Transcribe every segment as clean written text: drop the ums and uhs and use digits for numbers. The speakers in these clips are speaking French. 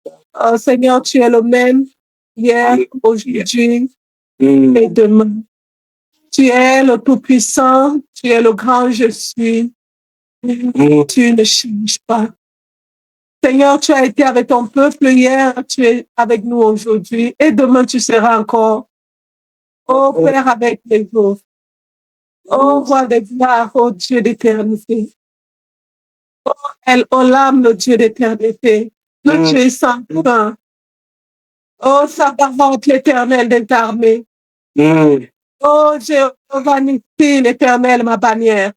Oh Seigneur, tu es le même hier, aujourd'hui et demain. Tu es le Tout-Puissant, tu es le grand je suis. Tu ne changes pas. Seigneur, tu as été avec ton peuple hier, tu es avec nous aujourd'hui et demain tu seras encore. Oh Père avec les autres. Oh roi des gloires, oh Dieu d'éternité. Oh El Olam, le Dieu d'éternité. Le Dieu sans fin. Oh Sabaoth, l'éternel des armées. Oh Jéhovah Nissi, l'éternel, ma bannière.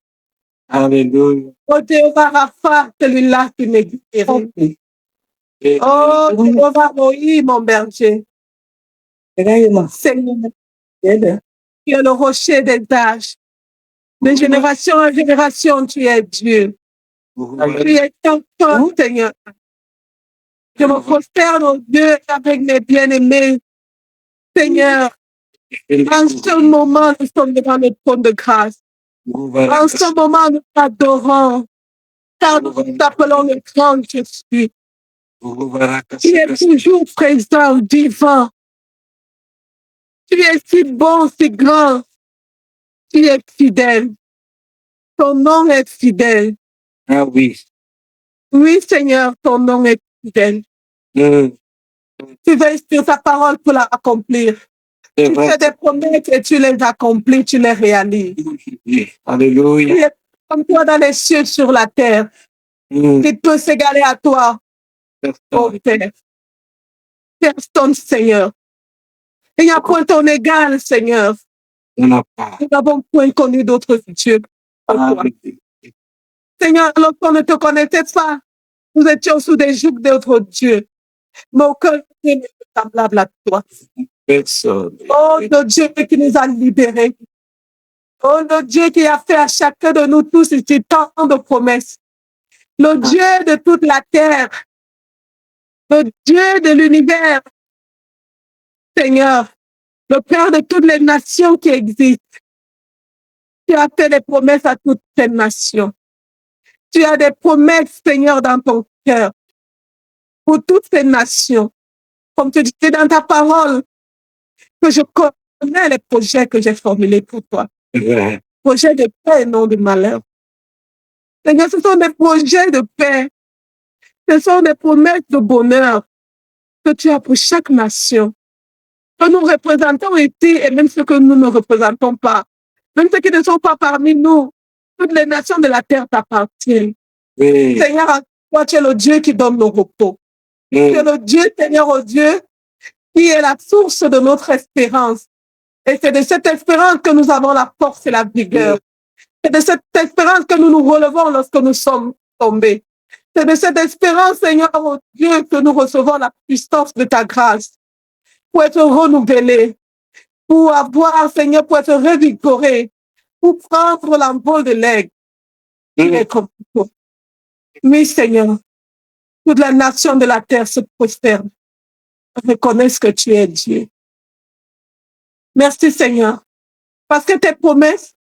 Alléluia. Oh Jéhovah Rapha, celui-là qui me guérit. Oh Jéhovah Moïse, mon berger. Seigneur, tu es le rocher des âges. De génération en génération, tu es Dieu. Tu es ton Seigneur. Je me prosterne au Dieu avec mes bien-aimés. Seigneur, en ce moment, nous sommes devant le trône de grâce. En ce moment, nous t'adorons, car nous t'appelons le grand je suis. Tu es toujours présent, vivant. Tu es si bon, si grand. Tu es fidèle. Ton nom est fidèle. Ah oui. Oui, Seigneur, ton nom est fidèle. Tu veilles sur ta parole pour l'accomplir. Tu fais des promesses et tu les accomplis, tu les réalises. Alléluia. Tu es comme toi dans les cieux, sur la terre. Qui peut s'égaler à toi, oh Père. Personne, Seigneur. Il n'y a point ton égal, Seigneur. Nous n'avons point connu d'autres dieux que toi. Seigneur, lorsqu'on ne te connaissait pas, nous étions sous des jougs d'autres dieux. Mais aucun Dieu n'est semblable à toi. Oh, le Dieu qui nous a libérés. Oh, le Dieu qui a fait à chacun de nous tous ici tant de promesses. Le Dieu de toute la terre. Le Dieu de l'univers. Seigneur, le Père de toutes les nations qui existent. Tu as fait des promesses à toutes ces nations. Tu as des promesses, Seigneur, dans ton cœur. Pour toutes ces nations. Comme tu dis dans ta parole, que je connais les projets que j'ai formulés pour toi. Projets de paix et non de malheur. Seigneur, ce sont des projets de paix. Ce sont des promesses de bonheur que tu as pour chaque nation. Que nous représentons ici et même ceux que nous ne représentons pas. Même ceux qui ne sont pas parmi nous. Toutes les nations de la terre t'appartiennent. Oui. Seigneur, toi, tu es le Dieu qui donne le repos. Tu es le Dieu, Seigneur, oh Dieu, qui est la source de notre espérance. Et c'est de cette espérance que nous avons la force et la vigueur. C'est de cette espérance que nous nous relevons lorsque nous sommes tombés. C'est de cette espérance, Seigneur, oh Dieu, que nous recevons la puissance de ta grâce pour être renouvelés, pour avoir, Seigneur, pour être revigorés, pour prendre l'envol de l'aigle. Oui, Seigneur, toute la nation de la terre se prosterne, reconnaissent que tu es Dieu. Merci, Seigneur, parce que tes promesses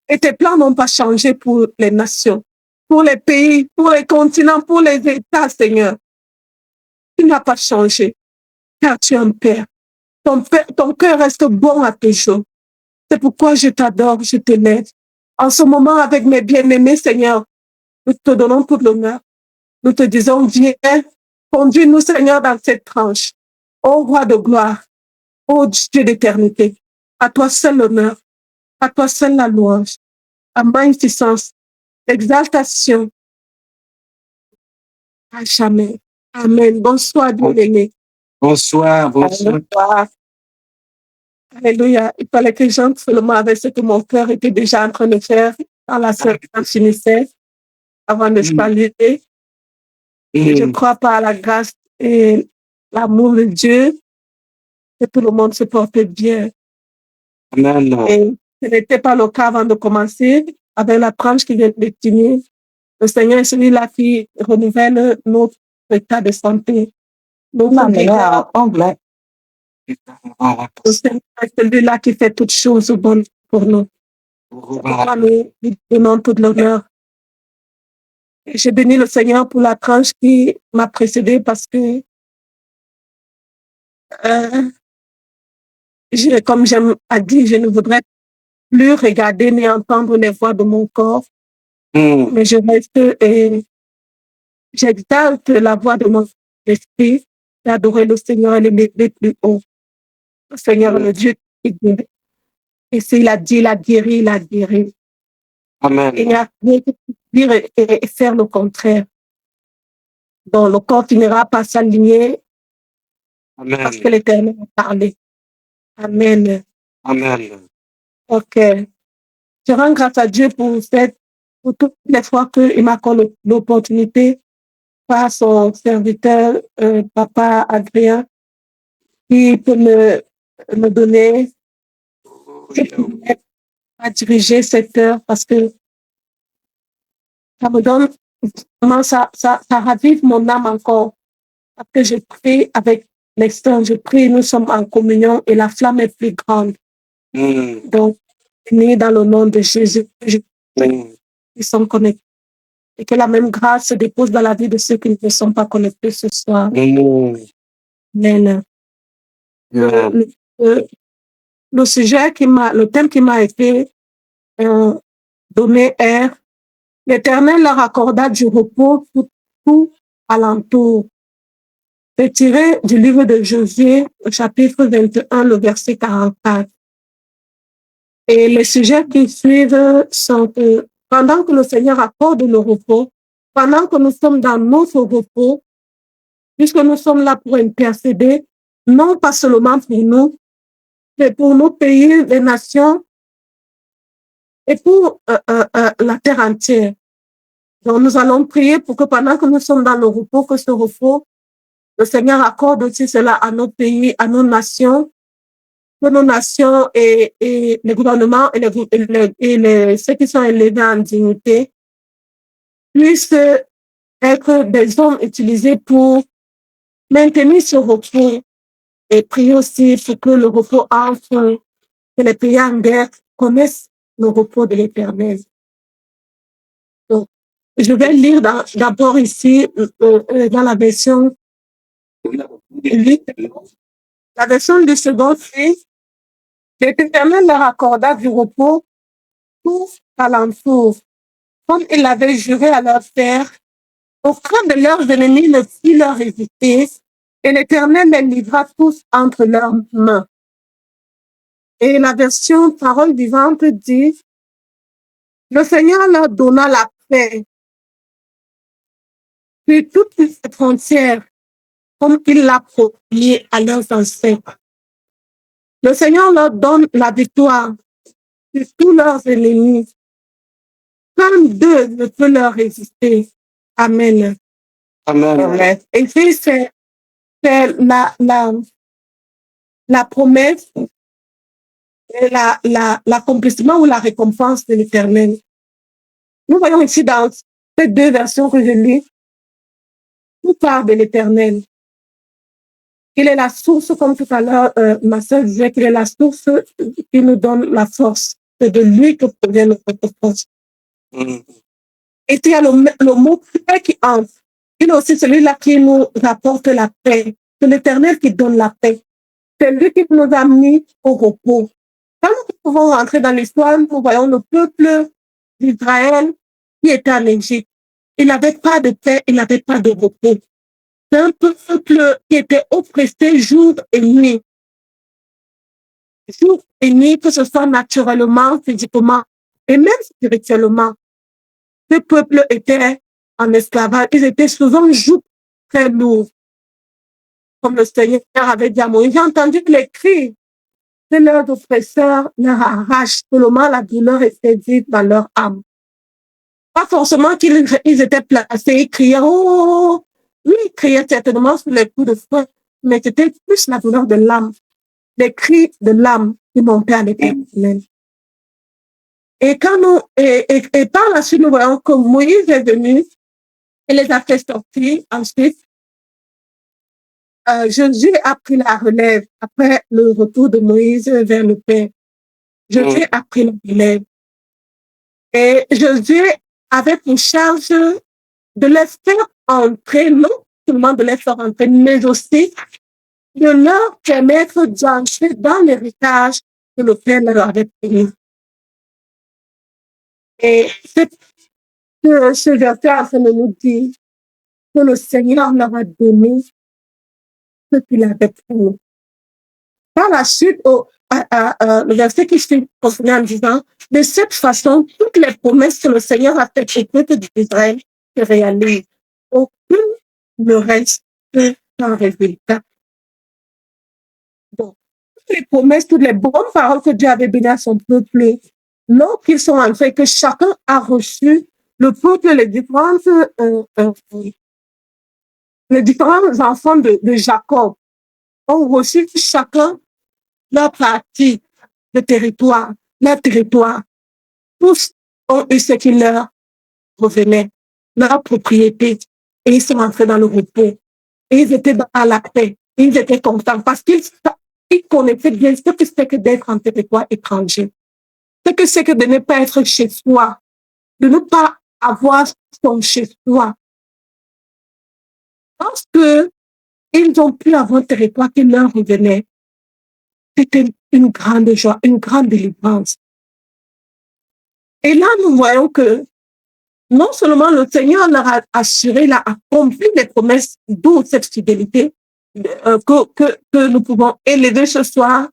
et tes plans n'ont pas changé pour les nations, pour les pays, pour les continents, pour les États, Seigneur. Tu n'as pas changé, car tu es un Père. Ton cœur reste bon à toujours. C'est pourquoi je t'adore, je t'aime. En ce moment, avec mes bien-aimés, Seigneur, nous te donnons tout l'honneur. Nous te disons, viens, conduis-nous, Seigneur, dans cette tranche. Ô roi de gloire, ô Dieu d'éternité, à toi seul l'honneur, à toi seul la louange, à magnificence, exaltation, à jamais. Amen. Bonsoir, bien-aimé. Bonsoir, bonsoir. Alléluia. Il fallait que j'entre seulement avec ce que mon cœur était déjà en train de faire quand la sœur finissait, avant de saluer. Je crois par la grâce et l'amour de Dieu que tout le monde se porte bien. Amen. Et ce n'était pas le cas avant de commencer. Avec la tranche qui vient de finir, le Seigneur est celui-là qui renouvelle notre état de santé. Notre vigueur. Le Seigneur est celui-là qui fait toutes choses bonnes pour nous. Pourquoi nous lui donnons tout l'honneur. Et je bénis le Seigneur pour la tranche qui m'a précédé parce que Comme j'aime à dire, je ne voudrais plus regarder ni entendre les voix de mon corps, mais je reste et j'exalte la voix de mon esprit, d'adorer le Seigneur et l'élever plus haut. Le Seigneur, le Dieu qui guérit. Et s'il a dit, il a guéri, il a guéri. Amen. Il n'y a rien que dire et faire le contraire. Donc, le corps finira par s'aligner parce que Amen. l'Éternel a parlé. Amen. Amen. OK. Je rends grâce à Dieu pour toutes les fois qu'il m'accorde l'opportunité par son serviteur, Papa Adrien, qui peut me donner à diriger cette heure parce que ça me donne vraiment, ça ravive mon âme encore. Parce que je prie avec l'extérieur, je prie, nous sommes en communion et la flamme est plus grande. Donc, unis dans le nom de Jésus, ils sont connectés. Et que la même grâce se dépose dans la vie de ceux qui ne sont pas connectés ce soir. Amen. Le sujet le thème qui m'a été donné est l'Éternel leur accorda du repos tout alentour. C'est tiré du livre de Josué, au chapitre 21, le verset 44. Et les sujets qui suivent sont que pendant que le Seigneur accorde le repos, pendant que nous sommes dans notre repos, puisque nous sommes là pour intercéder, non pas seulement pour nous, mais pour nos pays, les nations et pour la terre entière. Donc nous allons prier pour que pendant que nous sommes dans le repos, que ce repos, le Seigneur accorde aussi cela à nos pays, à nos nations, que nos nations et les gouvernements et ceux qui sont élevés en dignité puissent être des hommes utilisés pour maintenir ce repos et prier aussi pour que le repos entre, que les pays en guerre connaissent le repos de l'Éternel. Donc, je vais lire d'abord ici dans la version 8. La version du second dit, l'Éternel leur accorda du repos tout alentour, comme il l'avait juré à leur père. Aucun de leurs ennemis ne put leur résister, et l'Éternel les livra tous entre leurs mains. Et la version Parole vivante dit, le Seigneur leur donna la paix sur toutes les frontières, comme il l'a promis à leurs ancêtres. Le Seigneur leur donne la victoire sur tous leurs ennemis. Aucun d'eux ne peut leur résister. Amen. Amen. Et puis, c'est la promesse et l'accomplissement ou la récompense de l'Éternel. Nous voyons ici dans ces deux versions que je lis, tout part de l'Éternel. Il est la source, comme tout à l'heure, ma sœur disait qu'il est la source qui nous donne la force. C'est de lui que provient notre force. Et il y a le mot paix qui entre. Il est aussi celui-là qui nous apporte la paix. C'est l'Éternel qui donne la paix. C'est lui qui nous a mis au repos. Quand nous pouvons rentrer dans l'histoire, nous voyons le peuple d'Israël qui était en Égypte. Il n'avait pas de paix, il n'avait pas de repos. C'est un peuple qui était oppressé jour et nuit. Jour et nuit, que ce soit naturellement, physiquement et même spirituellement. Ce peuple était en esclavage. Ils étaient sous un joug très lourd. Comme le Seigneur avait dit à Moïse, j'ai entendu que les cris de leurs oppresseurs leur arrachent. Seulement la douleur était dite dans leur âme. Pas forcément qu'ils étaient placés, ils criaient, oh! Oui, ils criaient certainement sous les coups de feu, mais c'était plus la douleur de l'âme. Les cris de l'âme qui montaient à l'Éternel. Et par la suite, nous voyons que Moïse est venu et les a fait sortir. Ensuite, Josué a pris la relève après le retour de Moïse vers le Père. Josué a pris la relève. Et Josué avait pour charge de les faire entrer, non seulement de les faire entrer, mais aussi de leur permettre d'entrer dans l'héritage que le Père leur avait promis. Et c'est que ce verset a fait nous dire que le Seigneur leur a donné ce qu'il avait promis. Par la suite, le verset qui suit continue en disant, de cette façon, toutes les promesses que le Seigneur a faites au peuple d'Israël se réalisent. Aucune ne reste sans résultat. Donc, toutes les promesses, toutes les bonnes paroles que Dieu avait bénies à son peuple, non qu'ils sont en fait que chacun a reçu, le peuple, les différents enfants de Jacob ont reçu chacun leur partie de territoire, leur territoire. Tous ont eu ce qui leur revenait, leur propriété. Et ils sont entrés dans le repos. Et ils étaient dans la paix. Et ils étaient contents parce qu'ils connaissaient bien ce que c'est que d'être en territoire étranger. Ce que c'est que de ne pas être chez soi. De ne pas avoir son chez soi. Parce que ils ont pu avoir un territoire qui leur revenait. C'était une grande joie, une grande délivrance. Et là, nous voyons que non seulement le Seigneur leur a assuré, il a accompli les promesses, d'où cette fidélité que nous pouvons élever ce soir.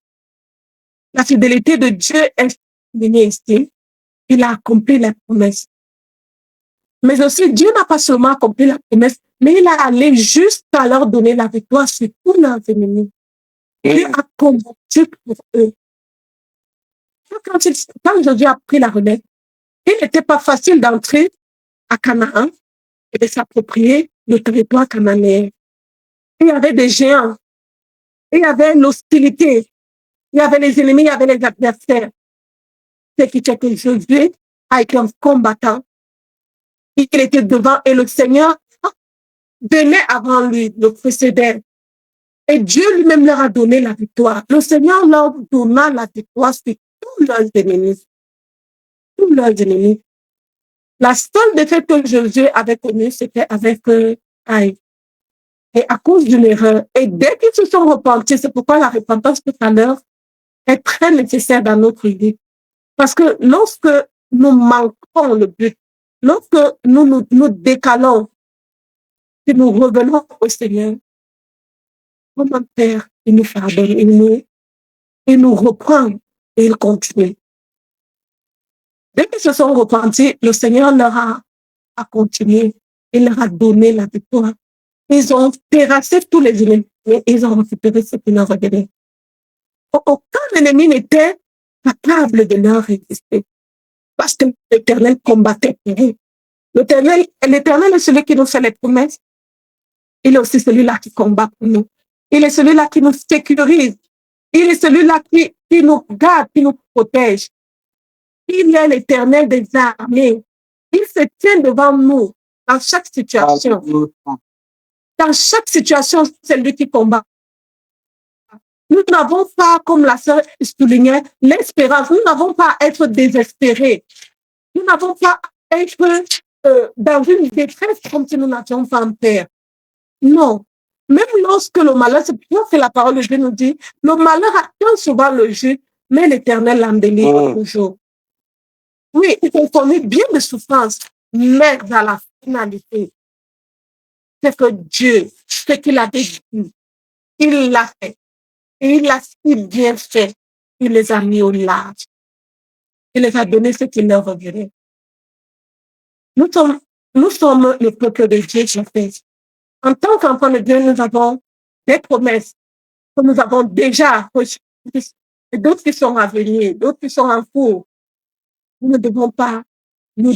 La fidélité de Dieu est venue ici. Il a accompli les promesses. Mais aussi, Dieu n'a pas seulement accompli la promesse, mais il a allé jusqu'à leur donner la victoire sur tous leurs ennemis. Dieu a combattu pour eux. Quand Jésus a pris la relève, il n'était pas facile d'entrer à Canaan et de s'approprier le territoire cananéen. Il y avait des géants, il y avait l'hostilité, il y avait les ennemis, il y avait les adversaires. Ce qui fait que Jésus a été un combattant. Il était devant et le Seigneur venait avant lui, le précédait. Et Dieu lui-même leur a donné la victoire. Le Seigneur leur donna la victoire sur tous leurs ennemis. Tous leurs ennemis. La seule défaite que Jésus avait connue, c'était avec Aïe. Et à cause d'une erreur. Et dès qu'ils se sont repentis, c'est pourquoi la repentance tout à l'heure est très nécessaire dans notre vie. Parce que lorsque nous manquons le but, lorsque nous décalons, si nous revenons au Seigneur, comment Père, il nous pardonne, il nous reprend et il continue. Dès qu'ils se sont repentis, le Seigneur leur a continué. Il leur a donné la victoire. Ils ont terrassé tous les ennemis et ils ont récupéré ce qui leur revenait. Aucun ennemi n'était capable de leur résister parce que l'Éternel combattait pour eux. L'Éternel est celui qui nous fait les promesses. Il est aussi celui-là qui combat pour nous. Il est celui-là qui nous sécurise. Il est celui-là qui nous garde, qui nous protège. Il est l'Éternel des armées. Il se tient devant nous dans chaque situation. Dans chaque situation, c'est lui qui combat. Nous n'avons pas, comme la sœur soulignait, l'espérance. Nous n'avons pas à être désespérés. Nous n'avons pas à être dans une détresse comme si nous n'avions pas un père. Non. Même lorsque le malheur, c'est pour que la parole de Dieu nous dit, le malheur atteint souvent le jeu, mais l'Éternel l'en délivre toujours. Oui, il faut connaître bien de souffrances, mais à la finalité, c'est que Dieu, ce qu'il avait dit, il l'a fait. Et il l'a si bien fait, il les a mis au large. Il les a donné ce qui leur revenait. Nous sommes le peuple de Dieu, je fais. En tant qu'enfants de Dieu, nous avons des promesses que nous avons déjà reçues, et d'autres qui sont à venir, d'autres qui sont en cours. Nous ne devons pas nous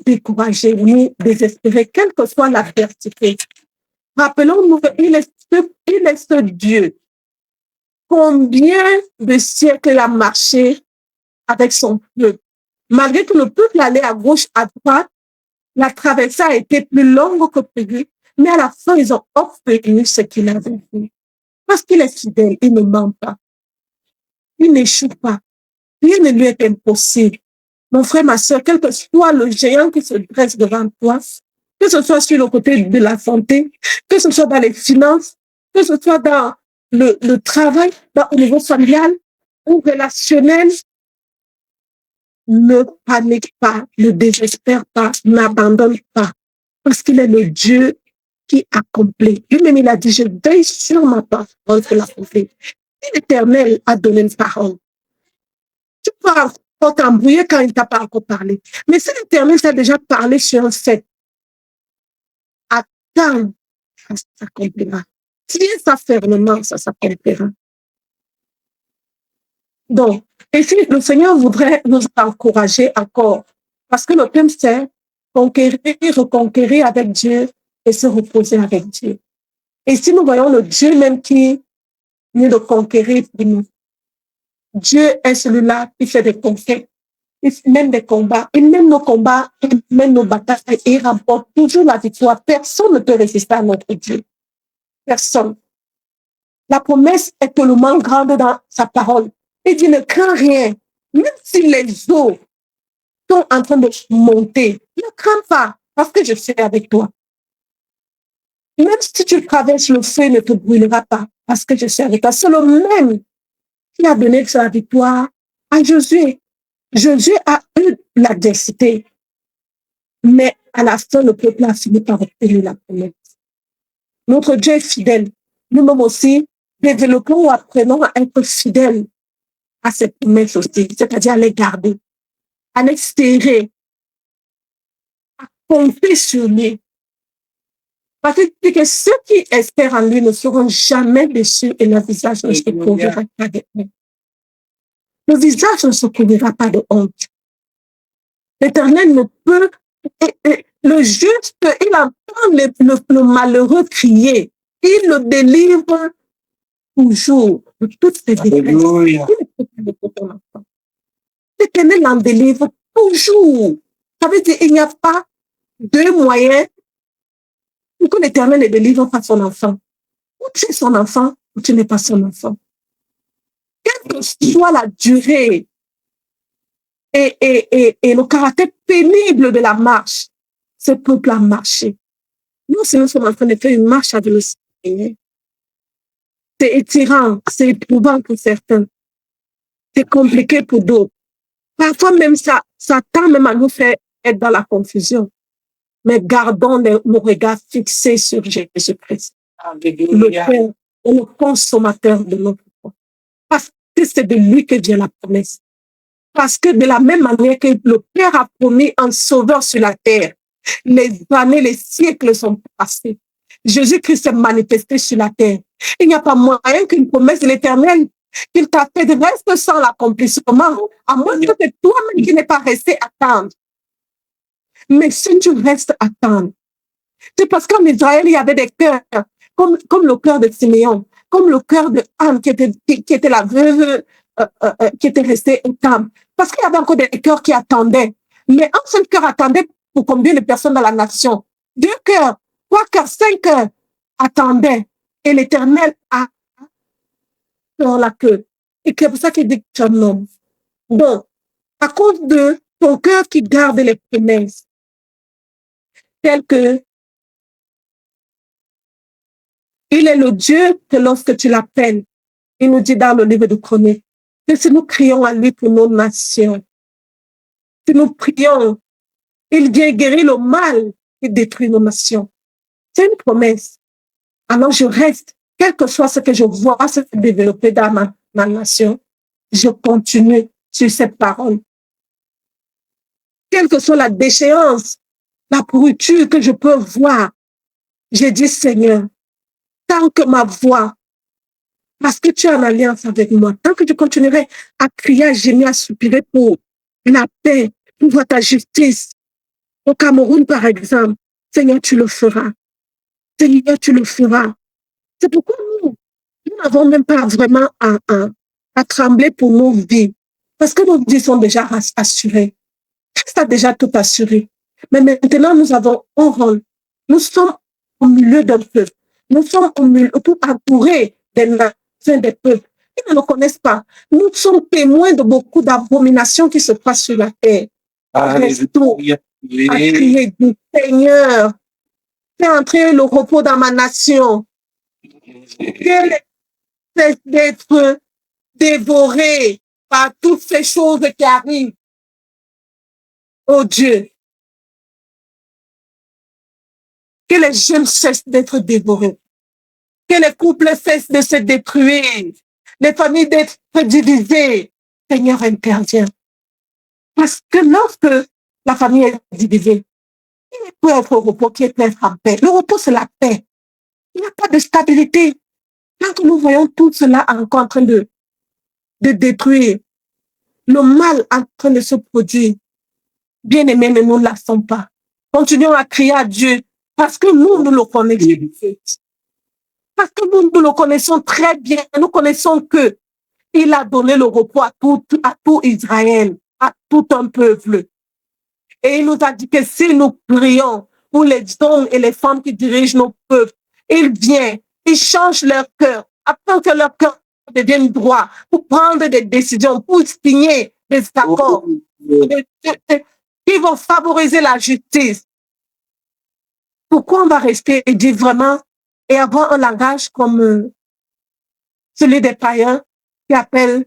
décourager, nous désespérer, quelle que soit l'adversité. Rappelons-nous qu'il est ce Dieu. Combien de siècles il a marché avec son peuple? Malgré que le peuple allait à gauche, à droite, la traversée a été plus longue que prévu, mais à la fin, ils ont obtenu ce qu'il avait fait. Parce qu'il est fidèle, il ne ment pas. Il n'échoue pas. Rien ne lui est impossible. Mon frère, ma soeur, quel que soit le géant qui se dresse devant toi, que ce soit sur le côté de la santé, que ce soit dans les finances, que ce soit dans le travail au niveau familial ou relationnel, ne panique pas, ne désespère pas, n'abandonne pas, parce qu'il est le Dieu qui accomplit. Lui-même, il a dit, je veille sur ma parole pour l'accomplir. Si l'Éternel a donné une parole, tu peux encore t'embrouiller quand il ne t'a pas encore parlé. Mais si l'Éternel t'a déjà parlé sur un fait, attends, ça s'accomplira. Tiens ça fermement, ça s'accomplira. Donc, et si le Seigneur voudrait nous encourager encore, parce que le thème c'est conquérir, reconquérir avec Dieu et se reposer avec Dieu. Et si nous voyons le Dieu même qui vient de conquérir pour nous, Dieu est celui-là qui fait des conquêtes, il mène des combats, il mène nos combats, il mène nos batailles et il rapporte toujours la victoire. Personne ne peut résister à notre Dieu. Personne. La promesse est tellement grande dans sa parole. Il dit, ne crains rien, même si les eaux sont en train de monter. Ne crains pas, parce que je suis avec toi. Même si tu traverses le feu, il ne te brûlera pas, parce que je suis avec toi. C'est le même qui a donné sa victoire à Josué. Josué a eu l'adversité, mais à la fin, le peuple a fini par obtenir la promesse. Notre Dieu est fidèle. Nous-mêmes aussi, développons ou apprenons à être fidèles à ces promesses aussi, c'est-à-dire à les garder, à les serrer, à compter sur lui. Parce que ceux qui espèrent en lui ne seront jamais déçus et leur visage ne se couvrira pas de honte. Le visage ne se couvrira pas de honte. L'Éternel ne peut, le juste, il entend le malheureux crier. Il le délivre toujours de toutes ses détresses. L'Éternel l'en délivre toujours. Ça veut dire qu'il n'y a pas deux moyens pour que l'Éternel ne délivre pas son enfant. Ou tu es son enfant, ou tu n'es pas son enfant. Quelle que soit la durée et le caractère pénible de la marche, ce peuple a marché. Nous, si nous sommes en train de faire une marche avec le Seigneur, c'est étirant, c'est éprouvant pour certains, c'est compliqué pour d'autres. Parfois même, ça tend même à nous faire être dans la confusion. Mais gardons nos regards fixés sur Jésus-Christ, le Père et le consommateur de notre foi. Parce que c'est de lui que vient la promesse. Parce que de la même manière que le Père a promis un sauveur sur la terre, les années, les siècles sont passés. Jésus-Christ s'est manifesté sur la terre. Il n'y a pas moyen qu'une promesse de l'Éternel qu'il t'a fait reste sans l'accomplissement, à moins que c'est toi-même qui n'es pas resté attendre. Mais si tu restes attendre, c'est parce qu'en Israël, il y avait des cœurs, comme le cœur de Siméon, comme le cœur de Anne, qui était la veuve, qui était restée au temple. Parce qu'il y avait encore des cœurs qui attendaient. Mais un seul cœur attendait pour combien de personnes dans la nation? 2 cœurs, 3 cœurs, 5 cœurs attendaient. Et l'Éternel a dans la queue. Et c'est pour ça qu'il dit que tu es un homme. Donc, à cause de ton cœur qui garde les promesses, tel que il est le Dieu que lorsque tu l'appelles, il nous dit dans le livre de Chroniques, que si nous crions à lui pour nos nations, si nous prions, il vient guérir le mal qui détruit nos nations. C'est une promesse. Alors je reste, quel que soit ce que je vois se développer dans ma nation, je continue sur cette parole. Quelle que soit la déchéance, la pourriture que je peux voir, j'ai dit Seigneur, tant que ma voix, parce que tu es en alliance avec moi, tant que je continuerai à crier, à gémir, à soupirer pour la paix, pour voir ta justice, au Cameroun par exemple, Seigneur, tu le feras. Seigneur, tu le feras. C'est pourquoi nous n'avons même pas vraiment à trembler pour nos vies, parce que nos vies sont déjà assurées. Christ a déjà tout assuré. Mais maintenant, nous avons un rôle. Nous sommes au milieu d'un peuple. Nous sommes au milieu, tout entourés des nations, des peuples. Ils ne nous connaissent pas. Nous sommes témoins de beaucoup d'abominations qui se passent sur la terre. Restons à crier du Seigneur. Fais entrer le repos dans ma nation. cesse d'être dévoré par toutes ces choses qui arrivent. Oh Dieu, que les jeunes cessent d'être dévorés, que les couples cessent de se détruire, les familles d'être divisées. Seigneur, intervient. Parce que lorsque la famille est divisée, il peut être au repos qui est être en paix. Le repos, c'est la paix. Il n'y a pas de stabilité. Quand nous voyons tout cela encore en train de détruire, le mal en train de se produire, bien aimés, ne nous lassons pas. Continuons à crier à Dieu parce que nous le connaissons. Parce que nous le connaissons très bien. Nous connaissons que il a donné le repos à tout Israël, à tout un peuple. Et il nous a dit que si nous prions pour les hommes et les femmes qui dirigent nos peuples, il vient, il change leur cœur, afin que leur cœur devienne droit, pour prendre des décisions, pour signer des accords qui vont favoriser la justice. Pourquoi on va rester et dire vraiment et avoir un langage comme celui des païens qui appellent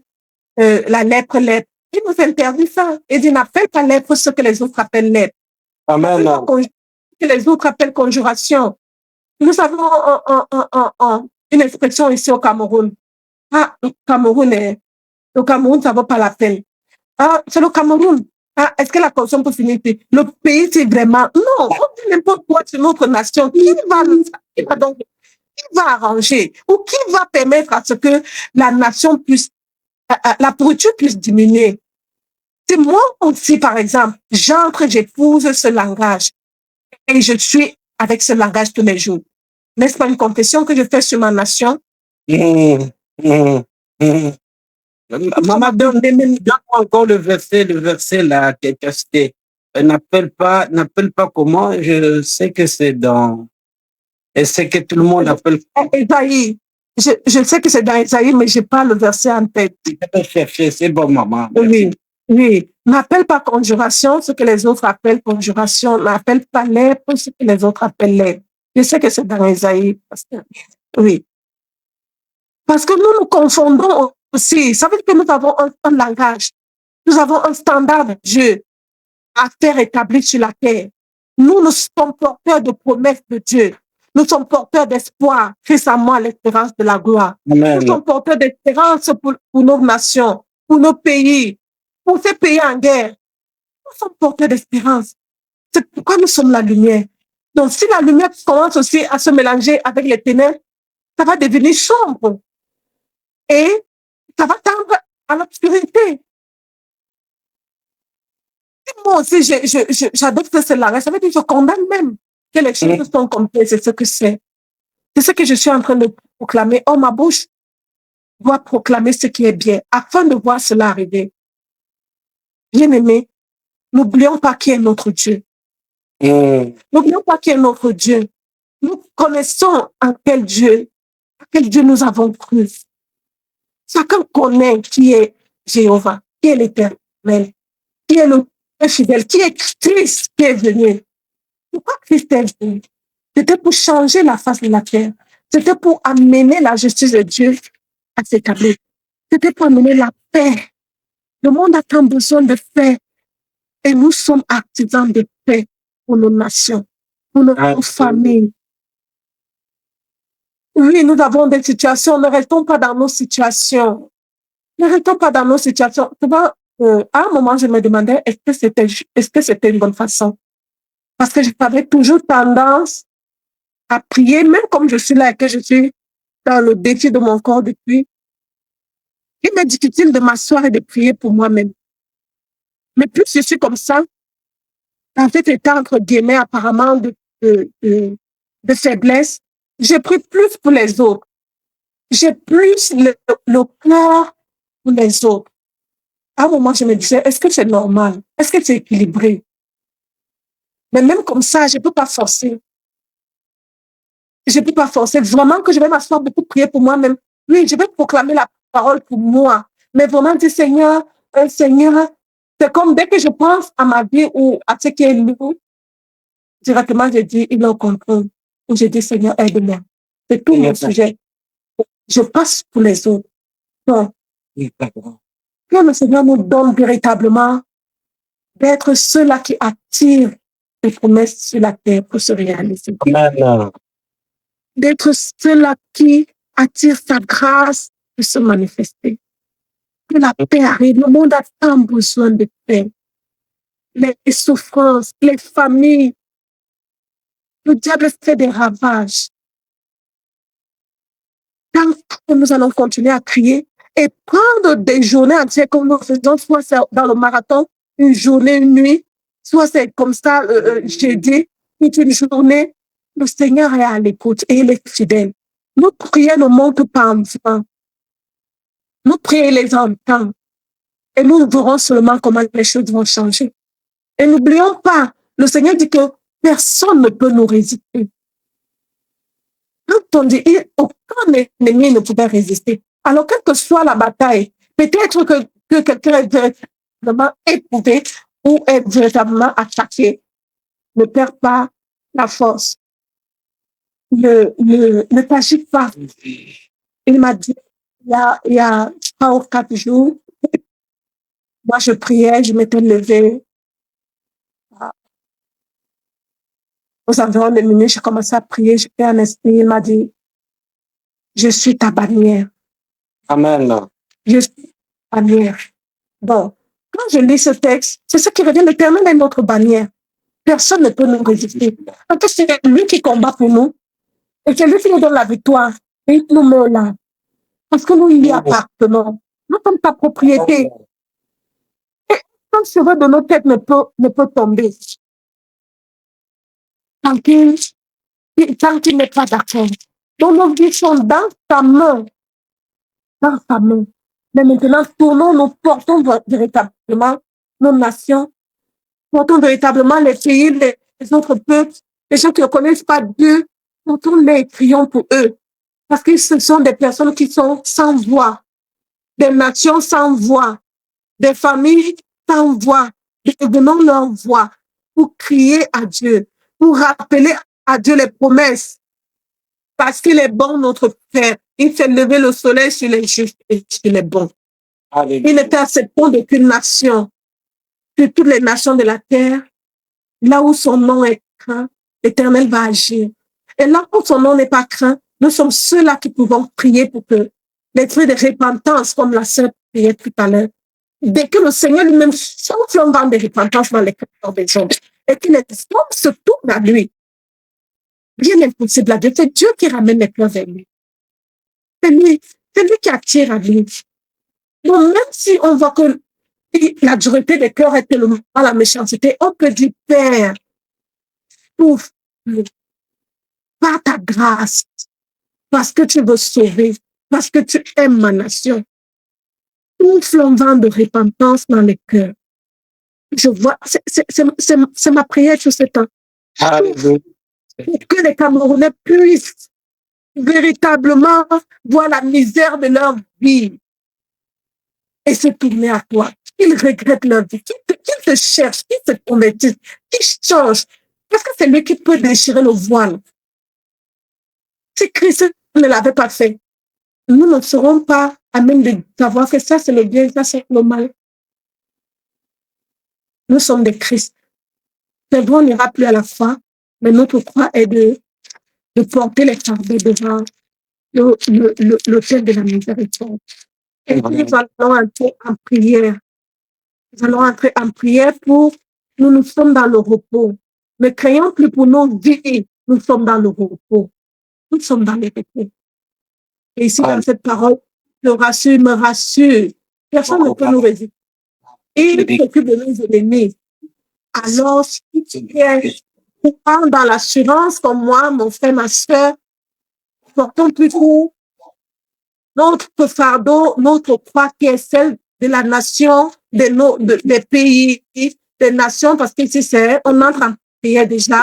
la lèpre lèpre? Il nous interdit ça. Il dit n'appelle pas lèpre ce que les autres appellent lèpre. Amen. Que les autres appellent conjuration. Nous avons une expression ici au Cameroun. Ah, le Cameroun, ça vaut pas la peine. Ah, c'est le Cameroun. Ah, est-ce que la corruption peut finir? Le pays, c'est vraiment... Non, on dit n'importe quoi sur notre nation. Qui va arranger ou qui va permettre à ce que la nation puisse, la pourriture puisse diminuer? C'est moi aussi, par exemple, j'entre, j'épouse ce langage et je suis avec ce langage tous les jours. N'est-ce pas une confession que je fais sur ma nation? Maman, donne-moi encore le verset là qui est cité. N'appelle pas comment, je sais que c'est dans... Et c'est que tout le monde appelle... Esaïe. Je sais que c'est dans Esaïe, mais je n'ai pas le verset en tête. Je vais chercher, c'est bon, maman. Oui. N'appelle pas conjuration ce que les autres appellent conjuration. N'appelle pas lèpre ce que les autres appellent lèpre. Je sais que c'est dans Esaïe. Oui. Parce que nous confondons aussi. Ça veut dire que nous avons un langage. Nous avons un standard de Dieu à faire établi sur la terre. Nous sommes porteurs de promesses de Dieu. Nous sommes porteurs d'espoir, récemment à l'espérance de la gloire. Amen. Nous sommes porteurs d'espérance pour nos nations, pour nos pays, pour ces pays en guerre. Nous sommes porteurs d'espérance. C'est pourquoi nous sommes la lumière. Donc, si la lumière commence aussi à se mélanger avec les ténèbres, ça va devenir sombre. Et ça va tendre à l'obscurité. Moi aussi, j'adopte ce langage. Ça veut dire que je condamne même que les choses sont comme ça. C'est ce que c'est. C'est ce que je suis en train de proclamer. Oh, ma bouche doit proclamer ce qui est bien afin de voir cela arriver. Bien-aimés, n'oublions pas qui est notre Dieu. N'oublions pas qui est notre Dieu. Nous connaissons en quel Dieu nous avons cru. Chacun connaît qui est Jéhovah, qui est l'Éternel, qui est le fidèle, qui est Christ qui est venu. Pourquoi Christ est venu? C'était pour changer la face de la terre. C'était pour amener la justice de Dieu à s'établir. C'était pour amener la paix. Le monde a tant besoin de paix. Et nous sommes artisans de paix pour nos nations, pour nos familles. Oui, nous avons des situations. Ne restons pas dans nos situations. Ne restons pas dans nos situations. À un moment, je me demandais est-ce que c'était une bonne façon? Parce que j'avais toujours tendance à prier, même comme je suis là et que je suis dans le défi de mon corps depuis. Il m'est difficile de m'asseoir et de prier pour moi-même. Mais plus je suis comme ça, dans cet état entre guillemets apparemment de faiblesse, j'ai pris plus pour les autres. J'ai plus le cœur pour les autres. À un moment, je me disais, est-ce que c'est normal? Est-ce que c'est équilibré? Mais même comme ça, je ne peux pas forcer. Je ne peux pas forcer. Vraiment que je vais m'asseoir beaucoup prier pour moi-même. Oui, je vais proclamer la parole pour moi. Mais vraiment dire, Seigneur, c'est comme dès que je pense à ma vie ou à ce qui est lourd, directement, je dis, il en comprend. Ou je dis, Seigneur, aide-moi. C'est tout mon sujet. je passe pour les autres. Non. Oui, pardon. Que le Seigneur nous donne véritablement d'être ceux-là qui attirent les promesses sur la terre pour se réaliser. Amen. D'être ceux-là qui attirent sa grâce pour se manifester. Que la paix arrive. Le monde a tant besoin de paix. Les souffrances, les familles. Le diable fait des ravages. Tant que nous allons continuer à crier et prendre des journées entières comme nous faisons, soit c'est dans le marathon, une journée, une nuit, soit c'est comme ça, jeudi, toute une journée, le Seigneur est à l'écoute et il est fidèle. Nos prières ne montent pas en vain. Nos prières les entend. Et nous verrons seulement comment les choses vont changer. Et n'oublions pas, le Seigneur dit que personne ne peut nous résister. Quand on dit aucun ennemi ne pouvait résister. Alors, quelle que soit la bataille, peut-être que quelqu'un est véritablement éprouvé ou est véritablement attaqué, ne perd pas la force. Ne t'agite pas. Il m'a dit, il y a 3 ou 4 jours, moi je priais, je m'étais levée. Aux environs de minuit, j'ai commencé à prier, j'ai fait un esprit, il m'a dit, je suis ta bannière. Amen. Je suis ta bannière. Bon, quand je lis ce texte, c'est ce qui revient, l'Éternel est notre bannière. Personne ne peut nous résister. Parce que c'est lui qui combat pour nous. Et c'est lui qui nous donne la victoire. Et il nous met là. Parce que nous y appartenons. Nous sommes ta propriété. Et un cheveu de nos têtes ne peut tomber. Tant qu'il n'est pas d'accord. Donc nos vies sont dans ta main. Dans ta main. Mais maintenant, tournons, nous portons véritablement nos nations, portons véritablement les pays, les autres peuples, les gens qui ne connaissent pas Dieu, portons-les et prions pour eux. Parce que ce sont des personnes qui sont sans voix, des nations sans voix, des familles sans voix. Devenons leur voix pour crier à Dieu, pour rappeler à Dieu les promesses. Parce qu'il est bon, notre Père. Il fait lever le soleil sur les justes et sur les bons. Alléluia. Il n'est accepté d'aucune nation, de toutes les nations de la terre. Là où son nom est craint, l'Éternel va agir. Et là où son nom n'est pas craint, nous sommes ceux-là qui pouvons prier pour que l'esprit de repentance, comme la sœur priait tout à l'heure, dès que le Seigneur lui-même souffle un vent de repentance dans les cœurs des hommes, et que les hommes se tournent à lui, rien n'est possible à Dieu. C'est Dieu qui ramène les cœurs vers lui. C'est lui qui attire à lui. Donc, même si on voit que la dureté des cœurs est tellement à la méchanceté, on peut dire, Père, souffle par ta grâce, parce que tu veux sauver, parce que tu aimes ma nation. Souffle un vent de repentance dans les cœurs. Je vois, c'est ma prière tout ce temps. Pour que les Camerounais puissent véritablement voir la misère de leur vie et se tourner à toi. Qu'ils regrettent leur vie, qu'ils te cherchent, qu'ils se convertissent, qu'ils changent. Parce que c'est lui qui peut déchirer le voile. Si Christ ne l'avait pas fait, nous ne serons pas à même de savoir que ça c'est le bien, ça c'est le mal. Nous sommes des Christ. C'est bon, on n'ira plus à la foi, mais notre croix est de porter les fardeaux devant l'autel de la miséricorde. Et puis nous allons entrer en prière. Nous allons entrer en prière pour nous sommes dans le repos. Ne craignons plus pour nos vies, nous sommes dans le repos. Nous sommes dans le repos. Et ici, dans cette parole, me rassure. Personne ne peut nous résister. Il s'occupe de nos ennemis. Alors, si tu es dans l'assurance comme moi, mon frère, ma soeur, portons plutôt notre fardeau, notre croix qui est celle de la nation, des pays, des nations, parce qu'ici, on entre en prière déjà.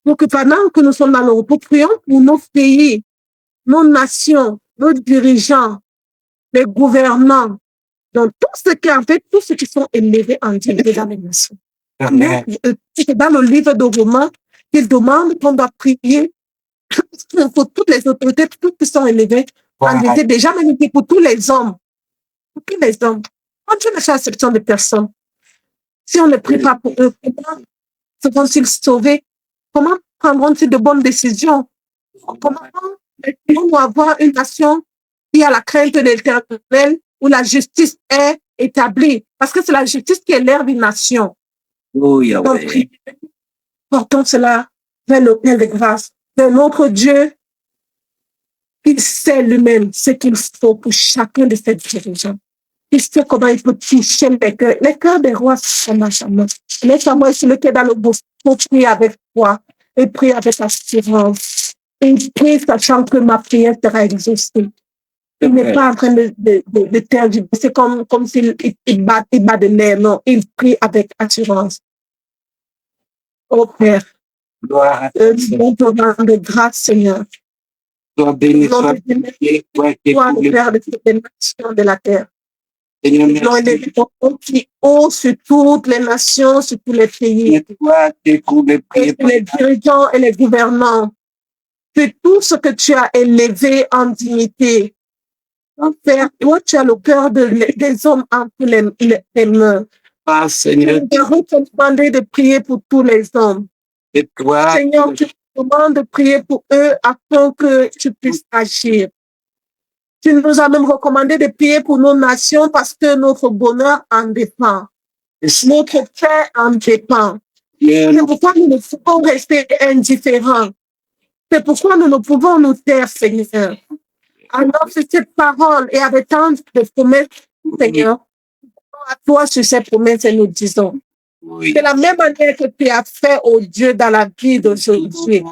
Donc, pendant que nous sommes dans le repos, prions pour nos pays, nos nations, nos dirigeants, les gouvernants, donc tout ce qui en fait, tous ceux qui sont élevés en Dieu dans les nations. C'est dans le livre de Romains qu'il demande qu'on doit prier pour toutes les autorités, toutes qui sont élevées, en unité, déjà même pour tous les hommes. Pour tous les hommes. Quand Dieu ne fait exception de personne, si on ne prie pas pour eux, comment seront-ils sauvés? Comment prendront-ils de bonnes décisions? Comment allons-nous avoir une nation qui a la crainte de l'Éternel, où la justice est établie? Parce que c'est la justice qui élève une nation. Oh, Yahweh. Donc, portons cela vers l'autel de grâce, vers notre Dieu. Il sait lui-même ce qu'il faut pour chacun de ses dirigeants. Il sait comment il peut toucher les cœurs. Les cœurs des rois sont ma chambre. Les chambre, c'est le qui est dans le beau. Pour prier avec foi et prier avec assurance. Et prie sachant que ma prière sera exaucée. Il n'est pas en train de tergiverser. C'est comme s'il bat de l'air. Non, il prie avec assurance. Oh Père, nous te rendons de grâce, Seigneur. Sois béni, sois béni. Toi, le Père de toutes les nations de la terre. Nous élevons qui haut sur toutes les nations, sur tous les pays. Et sur les dirigeants et les gouvernants. C'est tout ce que tu as élevé en dignité. Père, toi, tu as le cœur des hommes entre les mains. Ah, Seigneur. Nous avons demandé de prier pour tous les hommes. Et toi, Seigneur, tu nous demandes de prier pour eux afin que tu puisses agir. Tu nous as même recommandé de prier pour nos nations parce que notre bonheur en dépend. Notre paix en dépend. C'est pourquoi nous ne pouvons rester indifférents. C'est pourquoi nous ne pouvons nous taire, Seigneur. Alors, c'est cette parole et avec tant de promesses, Seigneur, à toi sur ces promesses et nous disons. Oui. De la même manière que tu as fait, oh Dieu, dans la vie de Josué.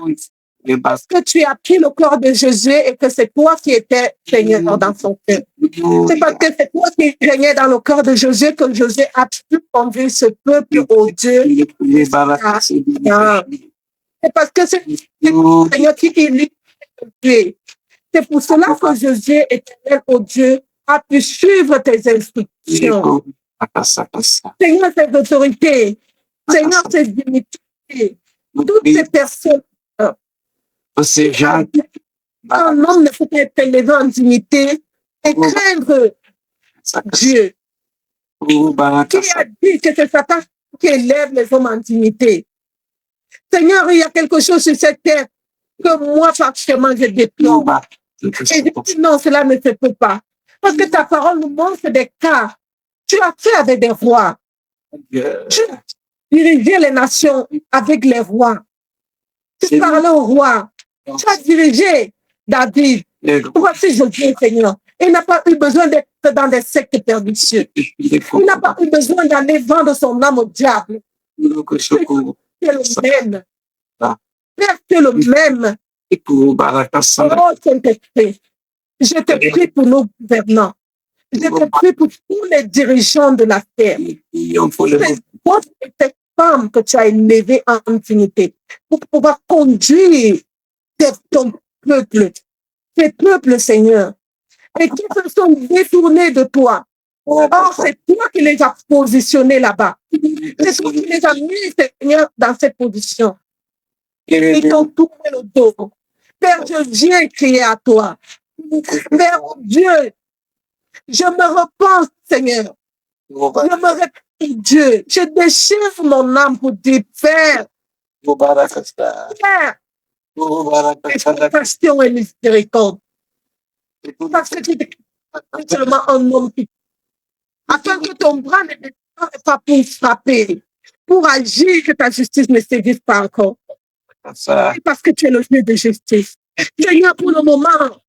Parce que tu as pris le corps de Josué et que c'est toi qui étais Seigneur dans son cœur. C'est parce que c'est toi qui régnais dans le corps de Josué que Josué a pu conduire ce peuple au Dieu. C'est parce que c'est le Seigneur qui élit Josué. C'est pour cela que Josué, éternel au Dieu, a pu suivre tes instructions. Seigneur, tes autorités, Seigneur, tes dignités, toutes ces personnes. Ces gens. Un homme ne peut pas être élevé en dignité et craindre Dieu. Qui a dit que c'est Satan qui élève les hommes en dignité? Seigneur, il y a quelque chose sur cette terre que moi, particulièrement, je déplore. Et je dis non, cela ne se peut pas. Parce que ta parole nous montre des cas. Tu as fait avec des rois. Tu dirigeais les nations avec les rois. Tu parlais aux rois. Tu as dirigé David. Voici Josué, Seigneur. Il n'a pas eu besoin d'être dans des sectes pernicieux. Il n'a pas eu besoin d'aller vendre son âme au diable. Tu es le même. Père, tu es le même. Oh, Saint-Esprit, je te prie pour nos gouvernants. Je te prie pour tous les dirigeants de la terre. C'est cette femme que tu as élevée en dignité pour pouvoir conduire ton peuple, tes peuples, Seigneur, et qui se sont détournés de toi. Or, c'est toi qui les as positionnés là-bas. C'est toi qui les as mis, Seigneur, dans cette position. Ils t'ont tourné le dos. Père, je viens crier à toi. Père, Dieu, je me repens, Seigneur. Je me repens, Dieu. Je déchire mon âme pour dire, Père, Père, compassion et miséricorde. Parce que tu es seulement un homme qui... Afin que ton bras ne soit pas pour frapper, pour agir, que ta justice ne sévisse pas encore. Parce que tu es le Dieu de justice. Seigneur, pour le moment,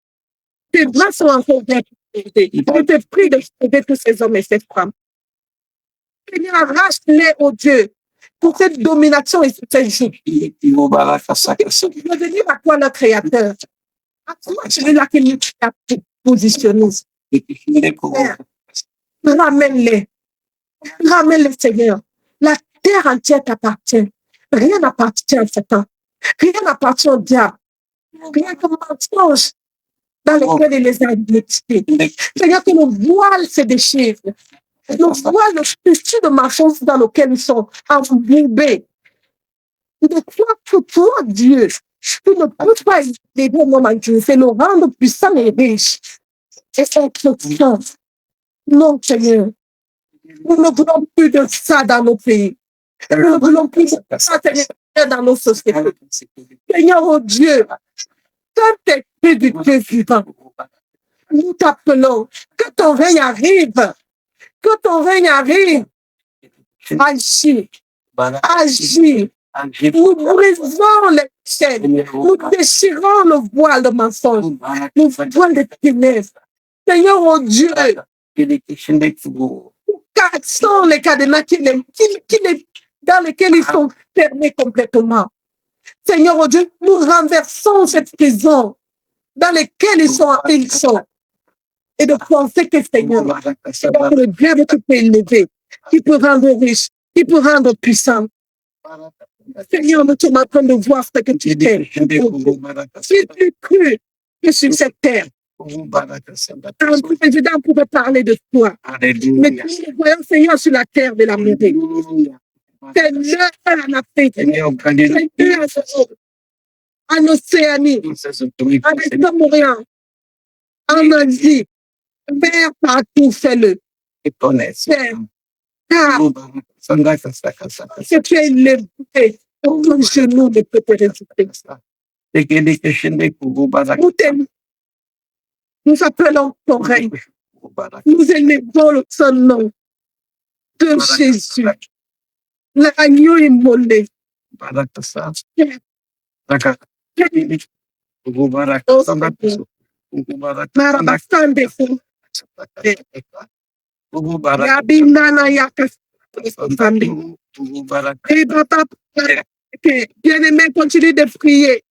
tes bras sont encore ouverts. Je te prie de sauver tous ces hommes et ces femmes. Seigneur, arrache-les au Dieu pour cette domination et cette joute. Revenir à toi, le Créateur. À toi, celui-là qui nous a positionné. Ramène-les. Ramène-les, Seigneur. La terre entière t'appartient. Rien n'appartient à Satan. Rien n'appartient au diable. Rien que mensonge dans lequel il les a initiés. Seigneur, que le voile se déchire. Le voile, le tissu de mensonge dans lequel ils sont embourbés. De toi, Dieu, tu ne peux pas aider mon Dieu, c'est le rendre puissant et riche. et être saint. Non, Seigneur. Nous ne voulons plus de ça dans nos pays. Nous ne voulons plus de ça, Seigneur, dans nos sociétés. Seigneur, oh Dieu, Saint-Esprit du Dieu vivant, nous t'appelons. Que ton règne arrive. Que ton règne arrive. Agis. Agis. Nous brisons les chaînes. Nous déchirons le voile de mensonge. Le voile de ténèbres. Seigneur, oh Dieu, nous cassons les cadenas dans lesquels ils sont fermés complètement. Seigneur, oh Dieu, nous renversons cette prison dans laquelle ils sont. Et de penser que Seigneur, le Dieu qui peut élever, qui peut rendre riche, qui peut rendre puissant. Seigneur, nous sommes en train de voir ce que tu fais. Si tu crus que sur cette terre, un président pouvait parler de toi. Mais nous voyons, Seigneur, sur la terre de l'Amérique. C'est l'heure en Afrique. C'est l'heure en Océanie, en Extrême-Orient, en Asie. Père, partout, fais-le. Père, car si tu es élevé, aucun genou ne peut te résister. Nous t'aimons. Nous appelons ton règne. Nous élevons son nom de Jésus. L'agneau immolé. Bien-aimé, continue de prier.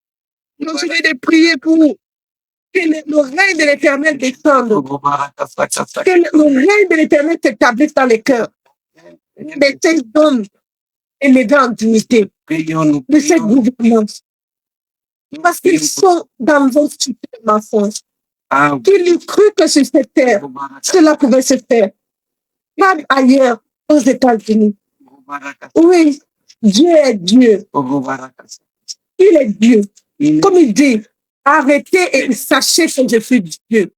Continue de prier pour que le règne de l'Éternel descende. Que le règne de l'Éternel s'établisse dans les cœurs de ces hommes élevés en dignité, de cette gouvernance. Parce qu'ils sont dans un super mensonge. Qu'ils eût cru que sur cette terre, cela pouvait se faire. Pas ailleurs, aux États-Unis. Oui, Dieu est Dieu. Il est Dieu. Comme il dit, arrêtez et sachez que je suis Dieu.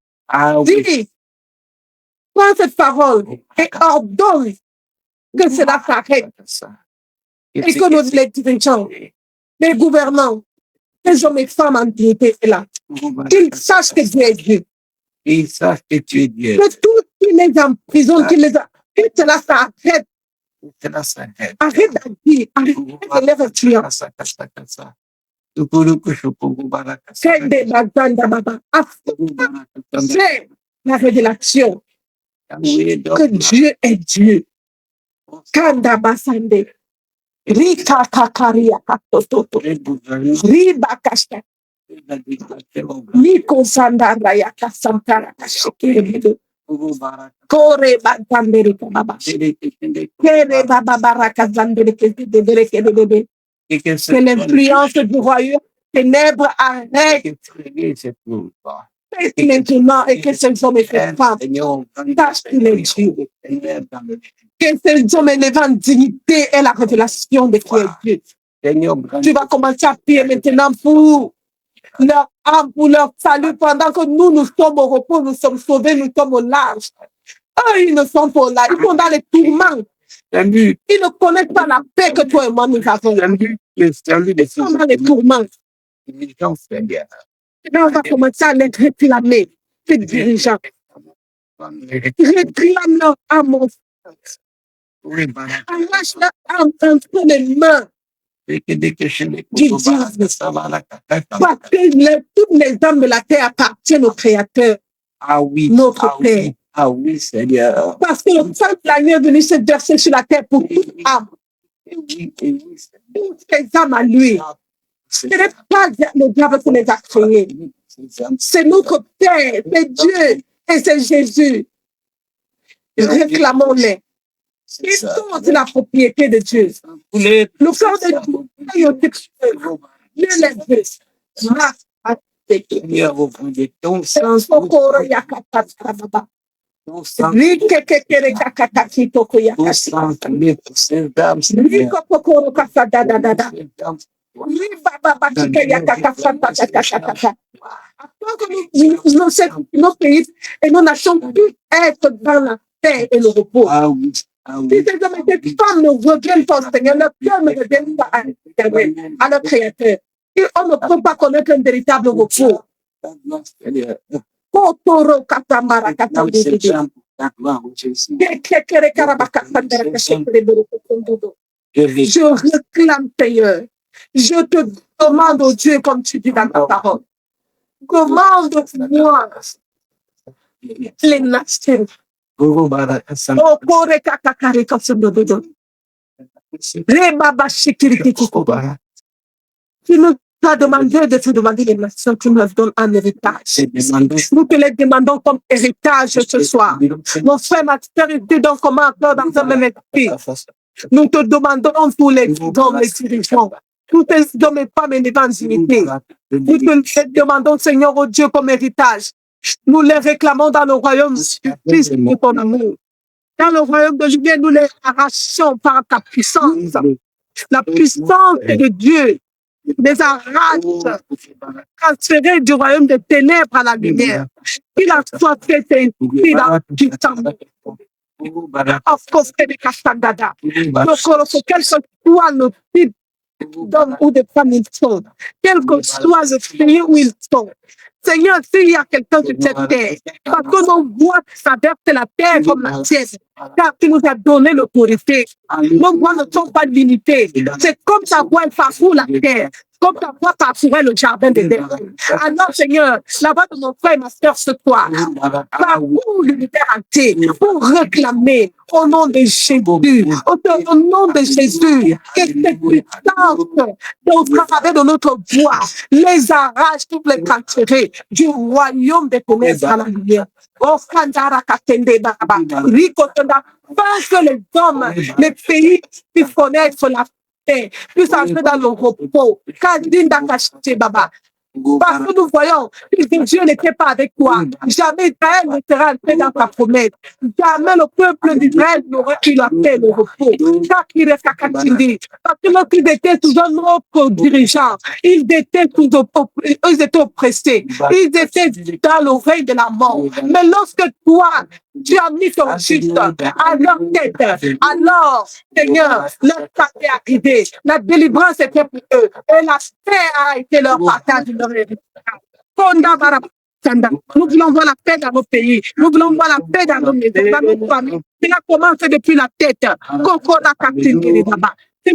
Dis, prends cette parole et ordonne que cela s'arrête. Et que nous, les dirigeants, les gouvernants, les hommes et femmes en dignité sont là. Qu'ils sachent que Dieu est Dieu. Ils savent que tu es Dieu. Que tout qui les emprisonne, que cela s'arrête. Arrête d'agir, arrête de les retrouver. C'est la révélation que Dieu est Dieu. Kanda basande. Rika kakaria katoto. Riba kasta. Niko sandara ya kasampara kashikiri. Kore bandere baba. Kere baba baraka zandere kede. Que l'influence du royaume ténèbres arrête. Maintenant et que ces hommes et ces femmes sachent qu'il est Dieu. Que ces hommes élevés en dignité et la révélation de qui est Dieu. Tu vas commencer à prier maintenant pour leur âme, pour leur salut, pendant que nous sommes au repos, nous sommes sauvés, nous sommes au large. Eux, ils ne sont pas là, ils sont dans les tourments. Ils ne connaissent pas la paix que toi et moi nous avons. Ils sont dans les tourments. Là, on va commencer à les réclamer, ces dirigeants. Réclame leur âme. Arrache leur âme entre les mains du diable. Parce que toutes les âmes de la terre appartiennent au Créateur, notre Père. Ah oui, Seigneur. Parce que le Saint Agneau est venu se verser sur la terre pour toute âme. Toutes ces âmes à lui. Ce n'est pas le diable qui les a créés. C'est notre Père, c'est Dieu et c'est Jésus. Réclamons-les. Ils sont de la propriété de Dieu. Le corps de Dieu ne les veut. Afin que nos pays et nos nations puissent être dans la paix et le repos. Si ces hommes et ces femmes ne reviennent pas au Seigneur, leur cœur ne revienne pas à l'Éternel, à leur Créateur. Et on ne peut pas connaître un véritable repos. Je réclame, Seigneur. Je te demande, oh Dieu, comme tu dis dans ta parole, demande-moi les nations. Oh, kore kakakare kasodododo. Rebaba shikirikikiko. Tu nous as demandé de te demander les nations, tu nous donnes un héritage. Nous te les demandons comme héritage ce soir. Mon frère, ma sœur, ils te donnent comme un cœur dans un même esprit. Nous te demandons pour les hommes, les dirigeants, tous les hommes et femmes et l'évangélité. Nous te les demandons, Seigneur, oh Dieu, comme héritage. Nous les réclamons dans le royaume du Christ de ton amour. Dans le royaume de Dieu, nous les arrachons par ta puissance. La puissance de Dieu les arrache, transférés du royaume des ténèbres à la lumière. Il a soit fait ainsi dans du temps. Of course, c'est des castagada. Donc, quel que soit le type d'homme ou de femme ils sont, quel que soit le pays où ils sont. Seigneur, s'il y a quelqu'un sur cette terre, parce que nos voix traversent la terre comme la tienne, car tu nous as donné l'autorité. Nos voix ne sont pas limitées. C'est comme ta voix parcourt la terre, comme ta voix parcourait le jardin d'Éden. Alors, Seigneur, la voix de mon frère et ma soeur ce soir, parcourt l'univers entier pour réclamer au nom de Jésus, au nom de Jésus, que cette puissance au travers de notre voix les arrache, toutes les transférer du royaume des commerces à la lumière. Oh, Kandara Katende Baba, Rikotonda, parce que les hommes, les pays puissent connaître la paix, puissent entrer dans le repos. Kandinda Kashite Baba. Parce que nous voyons que Dieu n'était pas avec toi. Jamais Israël ne sera entré dans ta promesse. Jamais le peuple d'Israël n'aurait eu la paix, le repos. Parce que lorsqu'ils étaient sous un autre dirigeant, ils étaient oppressés. Ils étaient dans le règne de la mort. Mais lorsque toi, tu as mis ton juste à leur tête, alors, Seigneur, leur paix est arrivé. La délivrance était pour eux. Et la paix a été leur partage. Nous voulons voir la paix dans nos pays. Nous voulons voir la paix dans nos maisons, dans nos familles. Il a commencé depuis la tête. Il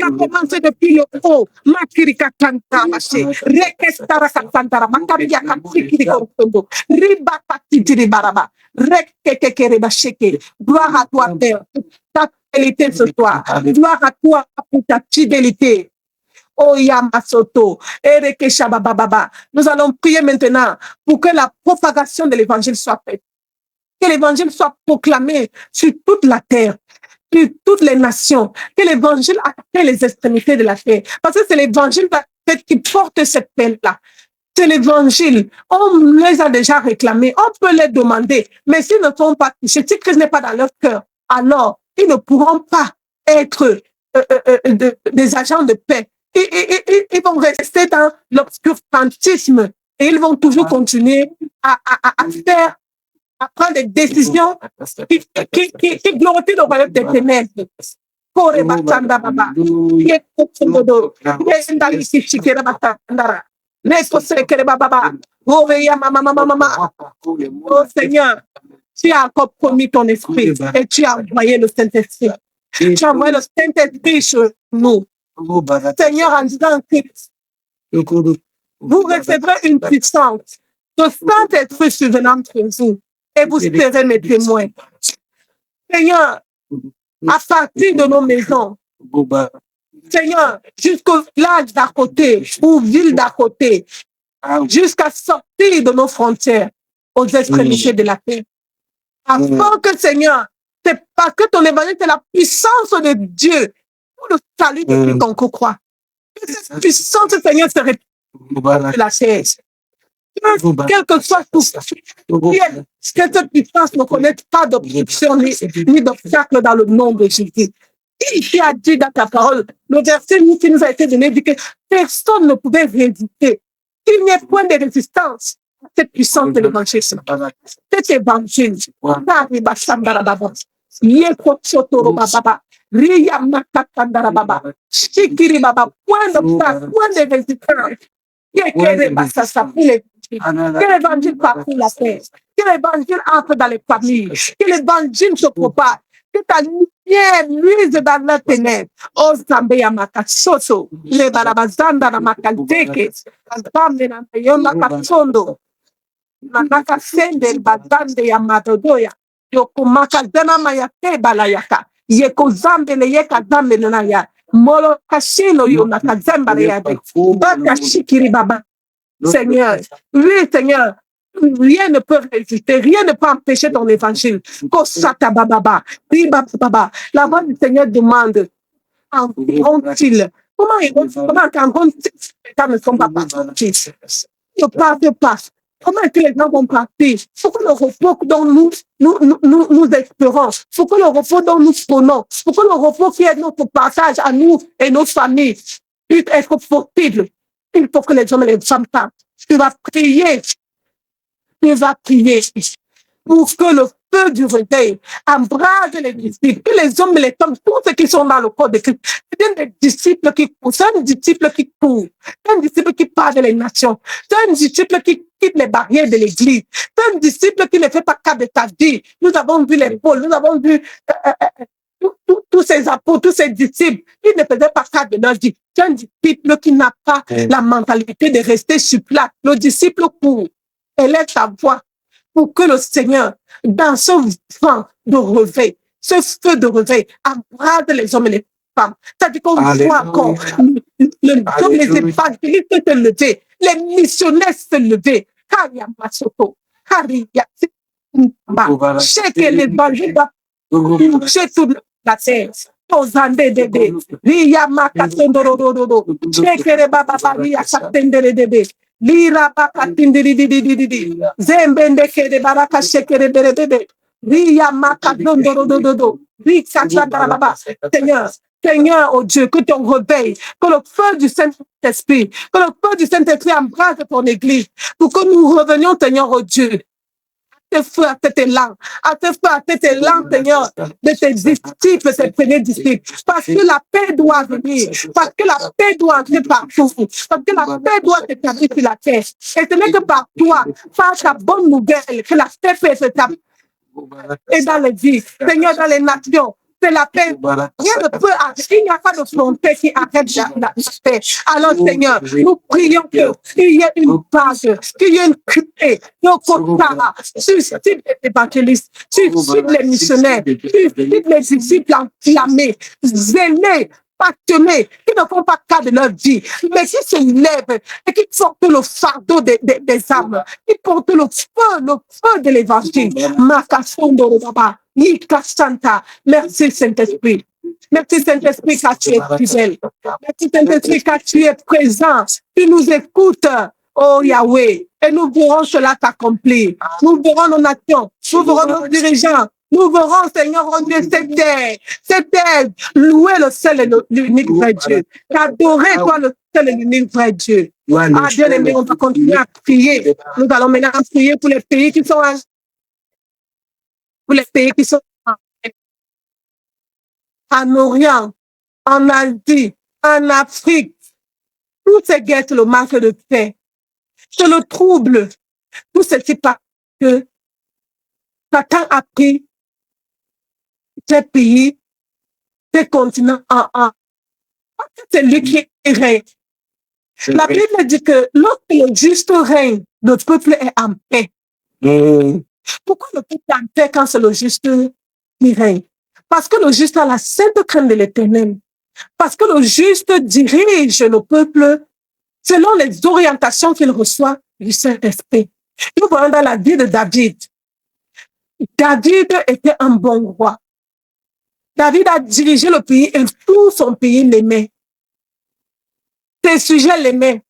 a commencé depuis le haut. Makirika Kanta Maché. Rekestara Kantara. Makaria Kantikiri Kontondo. Riba Katitiri Baraba. Rekekekere Bacheke. Gloire à toi, Père. Ta fidélité ce soir. Gloire à toi pour ta fidélité. Oh Yamasoto, Ereke Shabababa. Nous allons prier maintenant pour que la propagation de l'évangile soit faite. Que l'évangile soit proclamé sur toute la terre, sur toutes les nations. Que l'évangile atteigne les extrémités de la terre. Parce que c'est l'évangile qui porte cette paix-là. C'est l'évangile. On les a déjà réclamés. On peut les demander. Mais s'ils ne sont pas touchés, si Christ n'est pas dans leur cœur, alors ils ne pourront pas être des agents de paix. Ils vont rester dans l'obscurantisme et ils vont toujours continuer à prendre des décisions qui glorifient le royaume des ténèbres. Oh Seigneur, tu as encore promis ton esprit et tu as envoyé le Saint-Esprit. Tu as envoyé le Saint-Esprit sur nous. Seigneur, en disant que vous recevrez une puissance. Le Saint-Esprit survenant entre vous et vous serez mes témoins. Seigneur, à partir de nos maisons, Seigneur, jusqu'au village d'à côté ou ville d'à côté, jusqu'à sortir de nos frontières aux extrémités de la paix. Afin que, Seigneur, c'est parce que ton évangile, c'est la puissance de Dieu pour le salut de quiconque croit. Que cette puissance, Seigneur, se répand de la terre. Quel que soit tout, que cette puissance ne connaisse pas d'obstruction ni d'obstacle dans le nom de Jésus. Tu as dit dans ta parole, le verset qui nous a été donné dit que personne ne pouvait résister. Il n'y a point de résistance à cette puissance de l'évangile. Cet évangile, point de résistance. Que l'évangile parcourt la terre, que l'évangile entre dans les familles, que l'évangile se propage, que ta lumière luise dans la ténèbre. Oh, Zambé Yamakasoso, le Barabazanda Namakaldeke, Azambe Namakatsondo, Namakasende, Bazande Yamadodoya, Yokumakadana Mayate Balayaka, Yekozambe Leyeka Zambe Naya, Molo Kashino Yonakazamba Leyade, Baka Shikiri Baba. Seigneur, oui, Seigneur, rien ne peut résister, rien ne peut empêcher ton évangile. La voix du Seigneur demande, environ-t-il? Comment environ-t-il? Ne sont pas partis. Ne partez pas. Comment est-ce que les gens vont partir? Faut que le repos dont nous espérons, faut que le repos dont nous prenons, faut que le repos qui est notre partage à nous et nos familles puisse être possible. Il faut que les hommes et les femmes partent. Tu vas prier pour que le feu du réveil embrase les disciples, que les hommes et les femmes, tous ceux qui sont dans le corps de Christ, c'est des disciples qui courent, c'est un disciple qui court, c'est un disciple qui parle des nations, c'est un disciple qui quitte les barrières de l'église, c'est un disciple qui ne fait pas cas de ta vie. Nous avons vu les Paul, nous avons vu tous ces apôtres, tous ces disciples, qui ne faisaient pas cas de leur vie. C'est un disciple qui n'a pas la mentalité de rester sur place. Le disciple court, élève sa voix pour que le Seigneur, dans ce vent de réveil, ce feu de réveil, embrase les hommes et les femmes. C'est-à-dire qu'on voit encore les évangélistes se lever, les missionnaires se lever. Karia Masoto, Karia, c'est que l'évangile va toucher toute la terre. Ozande debe, Ria Makatondoro, Chekere Baba Ria Katendere debe, Lira Bakatindiri, Zembendeke de Baraka Shekere debe, Ria Makatondoro, Rika Baba. Seigneur, oh Dieu, que ton réveil, que le feu du Saint-Esprit, embrase ton église, pour que nous revenions, Seigneur, oh Dieu, à cet élan, Seigneur, de tes disciples, tes premiers disciples. Parce que la paix doit venir, parce que la paix doit entrer partout, parce que la paix doit s'établir sur la terre. Et ce n'est que par toi, par ta bonne nouvelle, que la paix peut s'établir. Et dans les vies, Seigneur, dans les nations, c'est la paix. Rien ne peut arrêter. Il n'y a pas de frontière qui arrête la paix. Alors, Seigneur, nous prions qu'il y ait une base, qu'il y ait une clé, suscite les évangélistes, suscite les missionnaires, suscite les disciples enflammés, zélés, passionnés, qui ne font pas cas de leur vie, mais qui se lèvent et qui portent le fardeau des âmes, qui portent le feu de l'évangile. Merci Saint-Esprit. Merci Saint-Esprit car tu es fidèle. Merci Saint-Esprit car tu es présent. Tu nous écoutes, oh Yahweh. Et nous verrons cela s'accomplir. Nous verrons nos nations. Nous verrons nos dirigeants. Nous verrons, Seigneur, on Dieu, cette terre, louer le seul et l'unique vrai Dieu. Adorer toi le seul et l'unique vrai Dieu. Ah, Dieu aimé, on va continuer à prier. Nous allons maintenant prier pour les pays qui sont en Orient, en Asie, en Afrique. Tout ce guette le manque de paix. C'est le trouble. Tout ceci parce que Satan a pris ces pays, ces continents en un. C'est lui qui règne. La Bible dit que lorsque le juste règne, le peuple est en paix. Pourquoi le peuple est en paix quand c'est le juste qui règne? Parce que le juste a la sainte crainte de l'Éternel. Parce que le juste dirige le peuple selon les orientations qu'il reçoit du Saint-Esprit. Nous voyons dans la vie de David. David était un bon roi. David a dirigé le pays et tout son pays l'aimait. Ses sujets l'aimaient.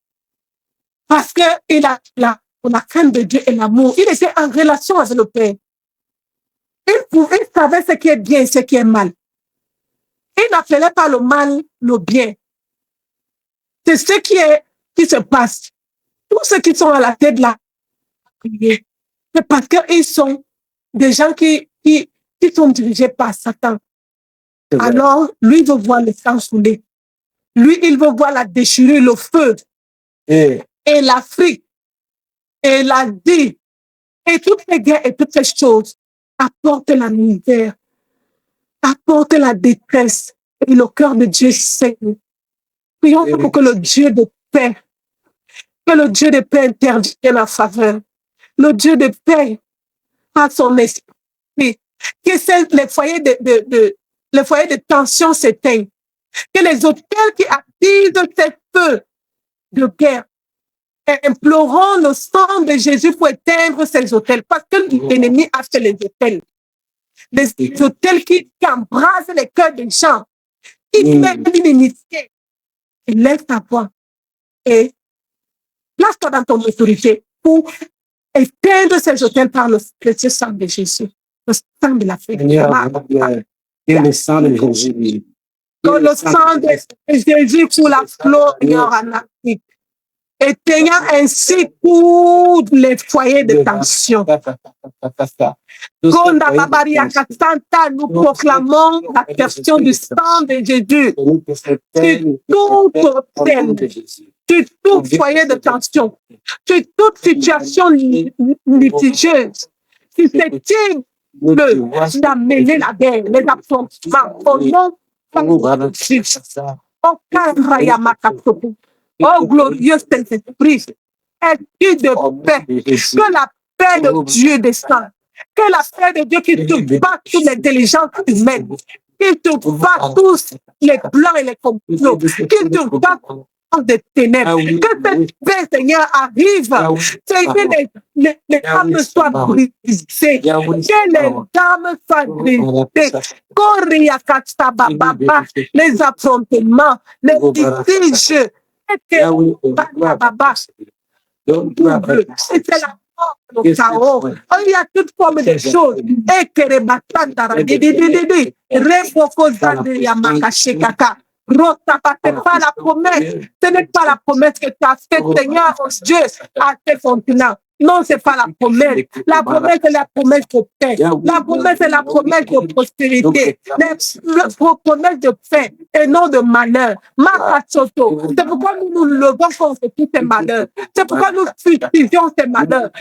Parce qu'il a la crainte de Dieu et l'amour. Il était en relation avec le Père. Il savait ce qui est bien et ce qui est mal. Il n'appelait pas le mal le bien. C'est ce qui se passe. Tous ceux qui sont à la tête de la prière, c'est parce qu'ils sont des gens qui sont dirigés par Satan. Alors, lui veut voir le sang couler. Lui, il veut voir la déchirure, le feu. Et l'Afrique, et l'Asie, et toutes les guerres et toutes ces choses apportent la misère, apportent la détresse. Et le cœur de Dieu saigne. Prions pour que le Dieu de paix, intervienne en faveur. Le Dieu de paix a son esprit. Que les foyers de tension s'éteignent. Que les hôtels qui attisent ces feux de guerre, implorons le sang de Jésus pour éteindre ces hôtels. Parce que l'ennemi a fait les hôtels. Des hôtels qui embrasent les cœurs des gens. Qui fait l'inimitié. Il lève ta voix et place-toi dans ton autorité pour éteindre ces hôtels par le précieux sang de Jésus. Le sang de l'Afrique. Et le sang de Jésus. Le sang de Jésus pour la flore en Afrique. Éteignant ainsi tous les foyers de tension. Nous proclamons la question du sang de Jésus sur tout foyer de tension, sur toute situation litigieuse, si c'est d'amener la guerre, les affrontements, au nom de Jésus. Oh, glorieux Saint-Esprit, esprit de paix, que la paix de Dieu descende, que la paix de Dieu qui te bat toutes les intelligences humaines, qui te bat tous les plans et les complots, qui te bat des ténèbres, que cette paix, Seigneur, arrive, que les âmes soient brisées, que les âmes soient brisées, les affrontements, les litiges, c'est la mort, le chaos. Il y a toute forme de choses. Et que les batailles c'est pas la promesse. Ce n'est pas la promesse que tu as faite, Seigneur, Dieu, à tes continents. Non, c'est pas la promesse. La promesse est la promesse de paix. La promesse est la promesse de prospérité. La promesse de paix et non de malheur. Makasoto. C'est pourquoi nous nous levons contre tous ces malheurs. C'est pourquoi nous fustigeons ces malheurs.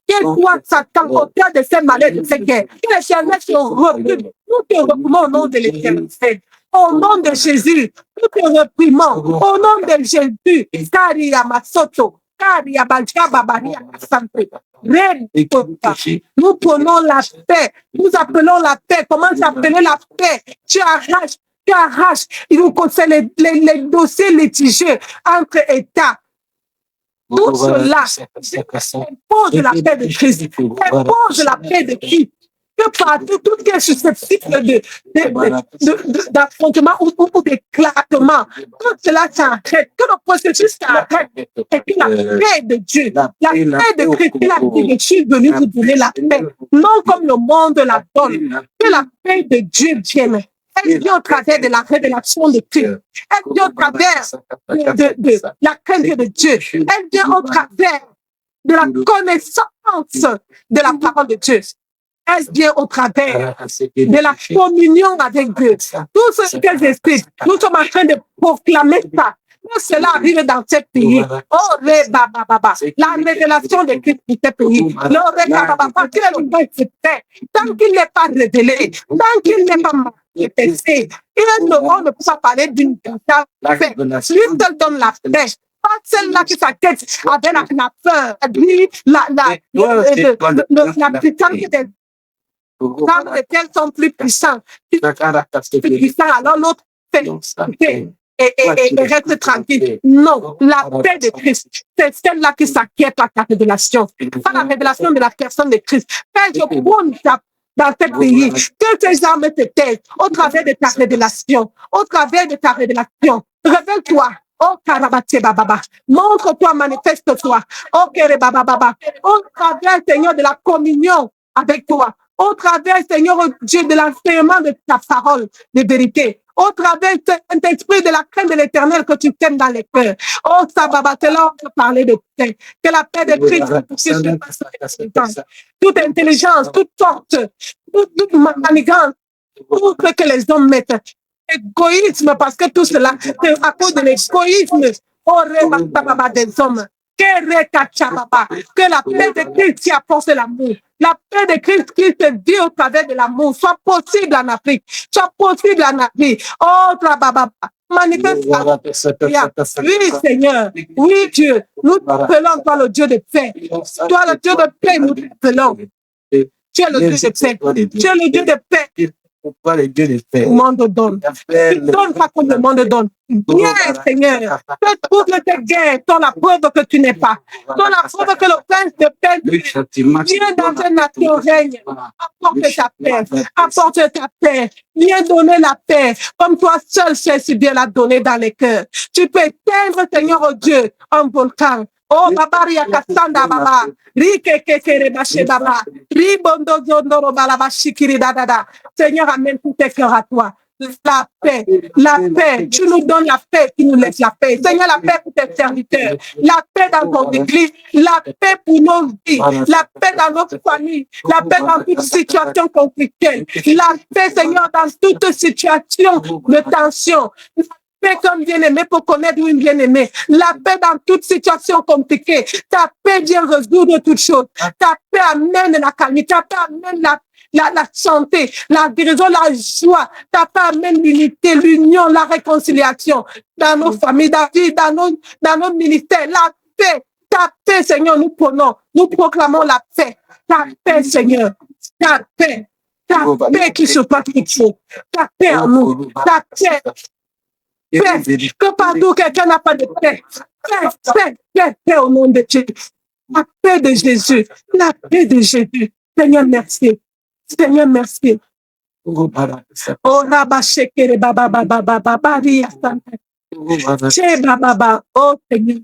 Quel soit Satan au cœur de ces malheurs, de ces guerres. Que l'Éternel se recule. Nous te reprimons au nom de l'Éternel. Au nom de Jésus, nous te reprimons. Au nom de Jésus, nous prenons la paix. Nous appelons la paix. Comment s'appeler la paix? Tu arraches. Il nous concerne les dossiers litigieux entre États. Tout cela impose la paix de Christ. Impose la paix de Christ. Que partout, tout est susceptible d'affrontement ou d'éclatement, tout cela s'arrête, que le processus s'arrête, et que la paix de Dieu, la paix de Christ, il a dit que je suis venu vous donner la paix, non comme le monde la donne, que la paix de Dieu vienne. Elle vient au travers de la révélation de Christ. Elle vient au travers de la crainte de Dieu. Elle vient au travers de la connaissance de la parole de Dieu. Elle vient au travers de la communion avec Dieu. Tout ce que j'explique, nous sommes en train de proclamer ça. Tout cela arrive dans ce pays. Oh, la révélation de Christ dans ce pays. Parce qu'il est le bon secret. Tant qu'il n'est pas révélé, tant qu'il n'est pas manifesté, on ne peut pas parler d'une paix. Lui seul donne la paix. Pas celle-là qui s'inquiète avec la peur, la puissance des quand lesquels sont plus puissants, alors l'autre fait et reste tranquille. Non, la paix de Christ, c'est celle-là qui s'inquiète à ta révélation. Pas la révélation de la personne de Christ. Père, je prône dans ce pays, que tes âmes te taisent au travers de ta révélation. Au travers de ta révélation. Révèle-toi. Oh, Karabate Baba. Montre-toi, manifeste-toi. Oh, Kere Baba. Au travers, Seigneur, de la communion avec toi. au travers, Seigneur Dieu, de l'enseignement de ta parole de vérité, au travers, Saint-Esprit, de la crainte de l'Éternel que tu t'aimes dans les cœurs. Oh, Sababa, c'est là où on peut parler de paix. Que la paix de Christ, toute intelligence, toute force, toute manigance, tout ce que les hommes mettent. Égoïsme, parce que tout cela, c'est à cause de l'égoïsme. Oh, Sababa des hommes. Que la paix de Christ qui apporte l'amour, la paix de Christ qui se vit au travers de l'amour, soit possible en Afrique, soit possible en Afrique. Oh, Trababa, manifeste. Oui, Seigneur. Oui, Dieu. Nous appelons toi le Dieu de paix. Toi, le Dieu de paix, nous appelons. Tu es le Dieu de paix. Tu es le Dieu de paix. Pourquoi les dieux de paix? Le monde donne. Tu donnes pas comme le monde donne. Viens, Seigneur. Que toutes tes guerres sont la preuve que tu n'es pas. Sont la preuve que le prince de paix viens dans une nation règne. Apporte ta paix. Apporte ta paix. Viens donner la paix. Comme toi seul sais si bien la donner dans les cœurs. Tu peux éteindre, Seigneur, oh Dieu, un volcan. Oh, Babaria Kassanda Baba, Rike Kekere Bache Baba, Ribondo Zondoro Balabashikiri Dada. Seigneur, amène tous tes cœurs à toi. La paix, tu nous donnes la paix, tu nous laisses la paix. Seigneur, la paix pour tes serviteurs, la paix dans ton église, la paix pour nos vies, la paix dans notre famille, la paix dans toute situation compliquée, la paix, Seigneur, dans toute situation de tension. Paix comme bien-aimé pour connaître une bien-aimée. La paix dans toute situation compliquée. Ta paix vient résoudre toutes choses. Ta paix amène la calmie. Ta paix amène la santé, la guérison, la joie. Ta paix amène l'unité, l'union, la réconciliation dans nos familles, dans nos ministères. La paix, ta paix, Seigneur, nous prenons. Nous proclamons la paix. Ta paix, Seigneur. Ta paix. Ta paix qui se passe toute chose. Ta paix en nous. Ta paix. Paix, que partout quelqu'un n'a pas de paix. Paix au nom de Jésus. La paix de Jésus. La paix de Jésus. Seigneur, merci. Seigneur, merci. Oh, Rabba Shekere Baba Baba Baba Baba. Oh, Seigneur.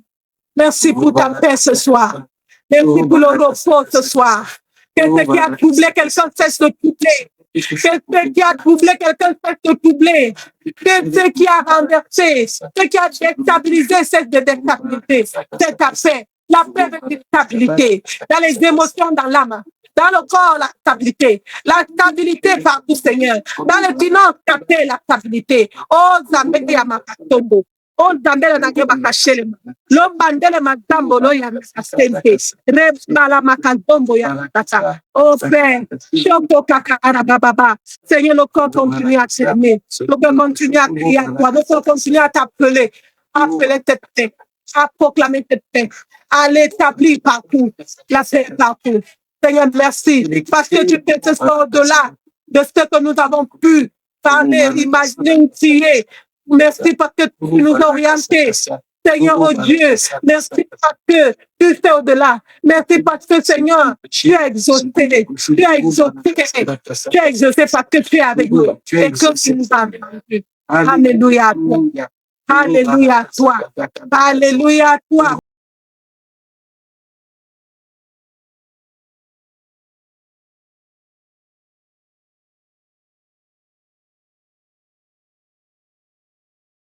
Merci pour ta paix ce soir. Merci pour le repos ce soir. Que ce qui a troublé quelqu'un cesse de troubler. Que ce qui a troublé quelqu'un cesse de troubler. Que ce qui a renversé, ce qui a déstabilisé cesse de déstabiliser. C'est ta paix. La paix de stabilité. Dans les émotions, dans l'âme. Dans le corps, la stabilité. La stabilité partout, Seigneur. Dans les finances, la stabilité. Oh, Zambé Yamakatombo. Oh, Zambé Nakabakashele. Lombandele Magambo, Loya Sasente. Rebala Makatombo Yamakata. Oh, Père. Choko Kakara Baba. Seigneur, le corps continue à t'aimer. Le corps continue à crier à toi. Le corps continue à t'appeler. Appeler cette paix. À proclamer cette paix. À l'établir partout. La paix partout. Seigneur, merci, parce que tu fais ce soir au-delà de ce que nous avons pu parler, imaginer, tirer. Merci parce que tu nous as orientés. Seigneur, oh Dieu, merci parce que tu fais au-delà. Merci parce que, Seigneur, tu as exaucé. Tu as exaucé. Tu as exaucé parce que tu es avec nous. Et que tu nous as vaincus. Alléluia à toi. Alléluia à toi. Alléluia à toi.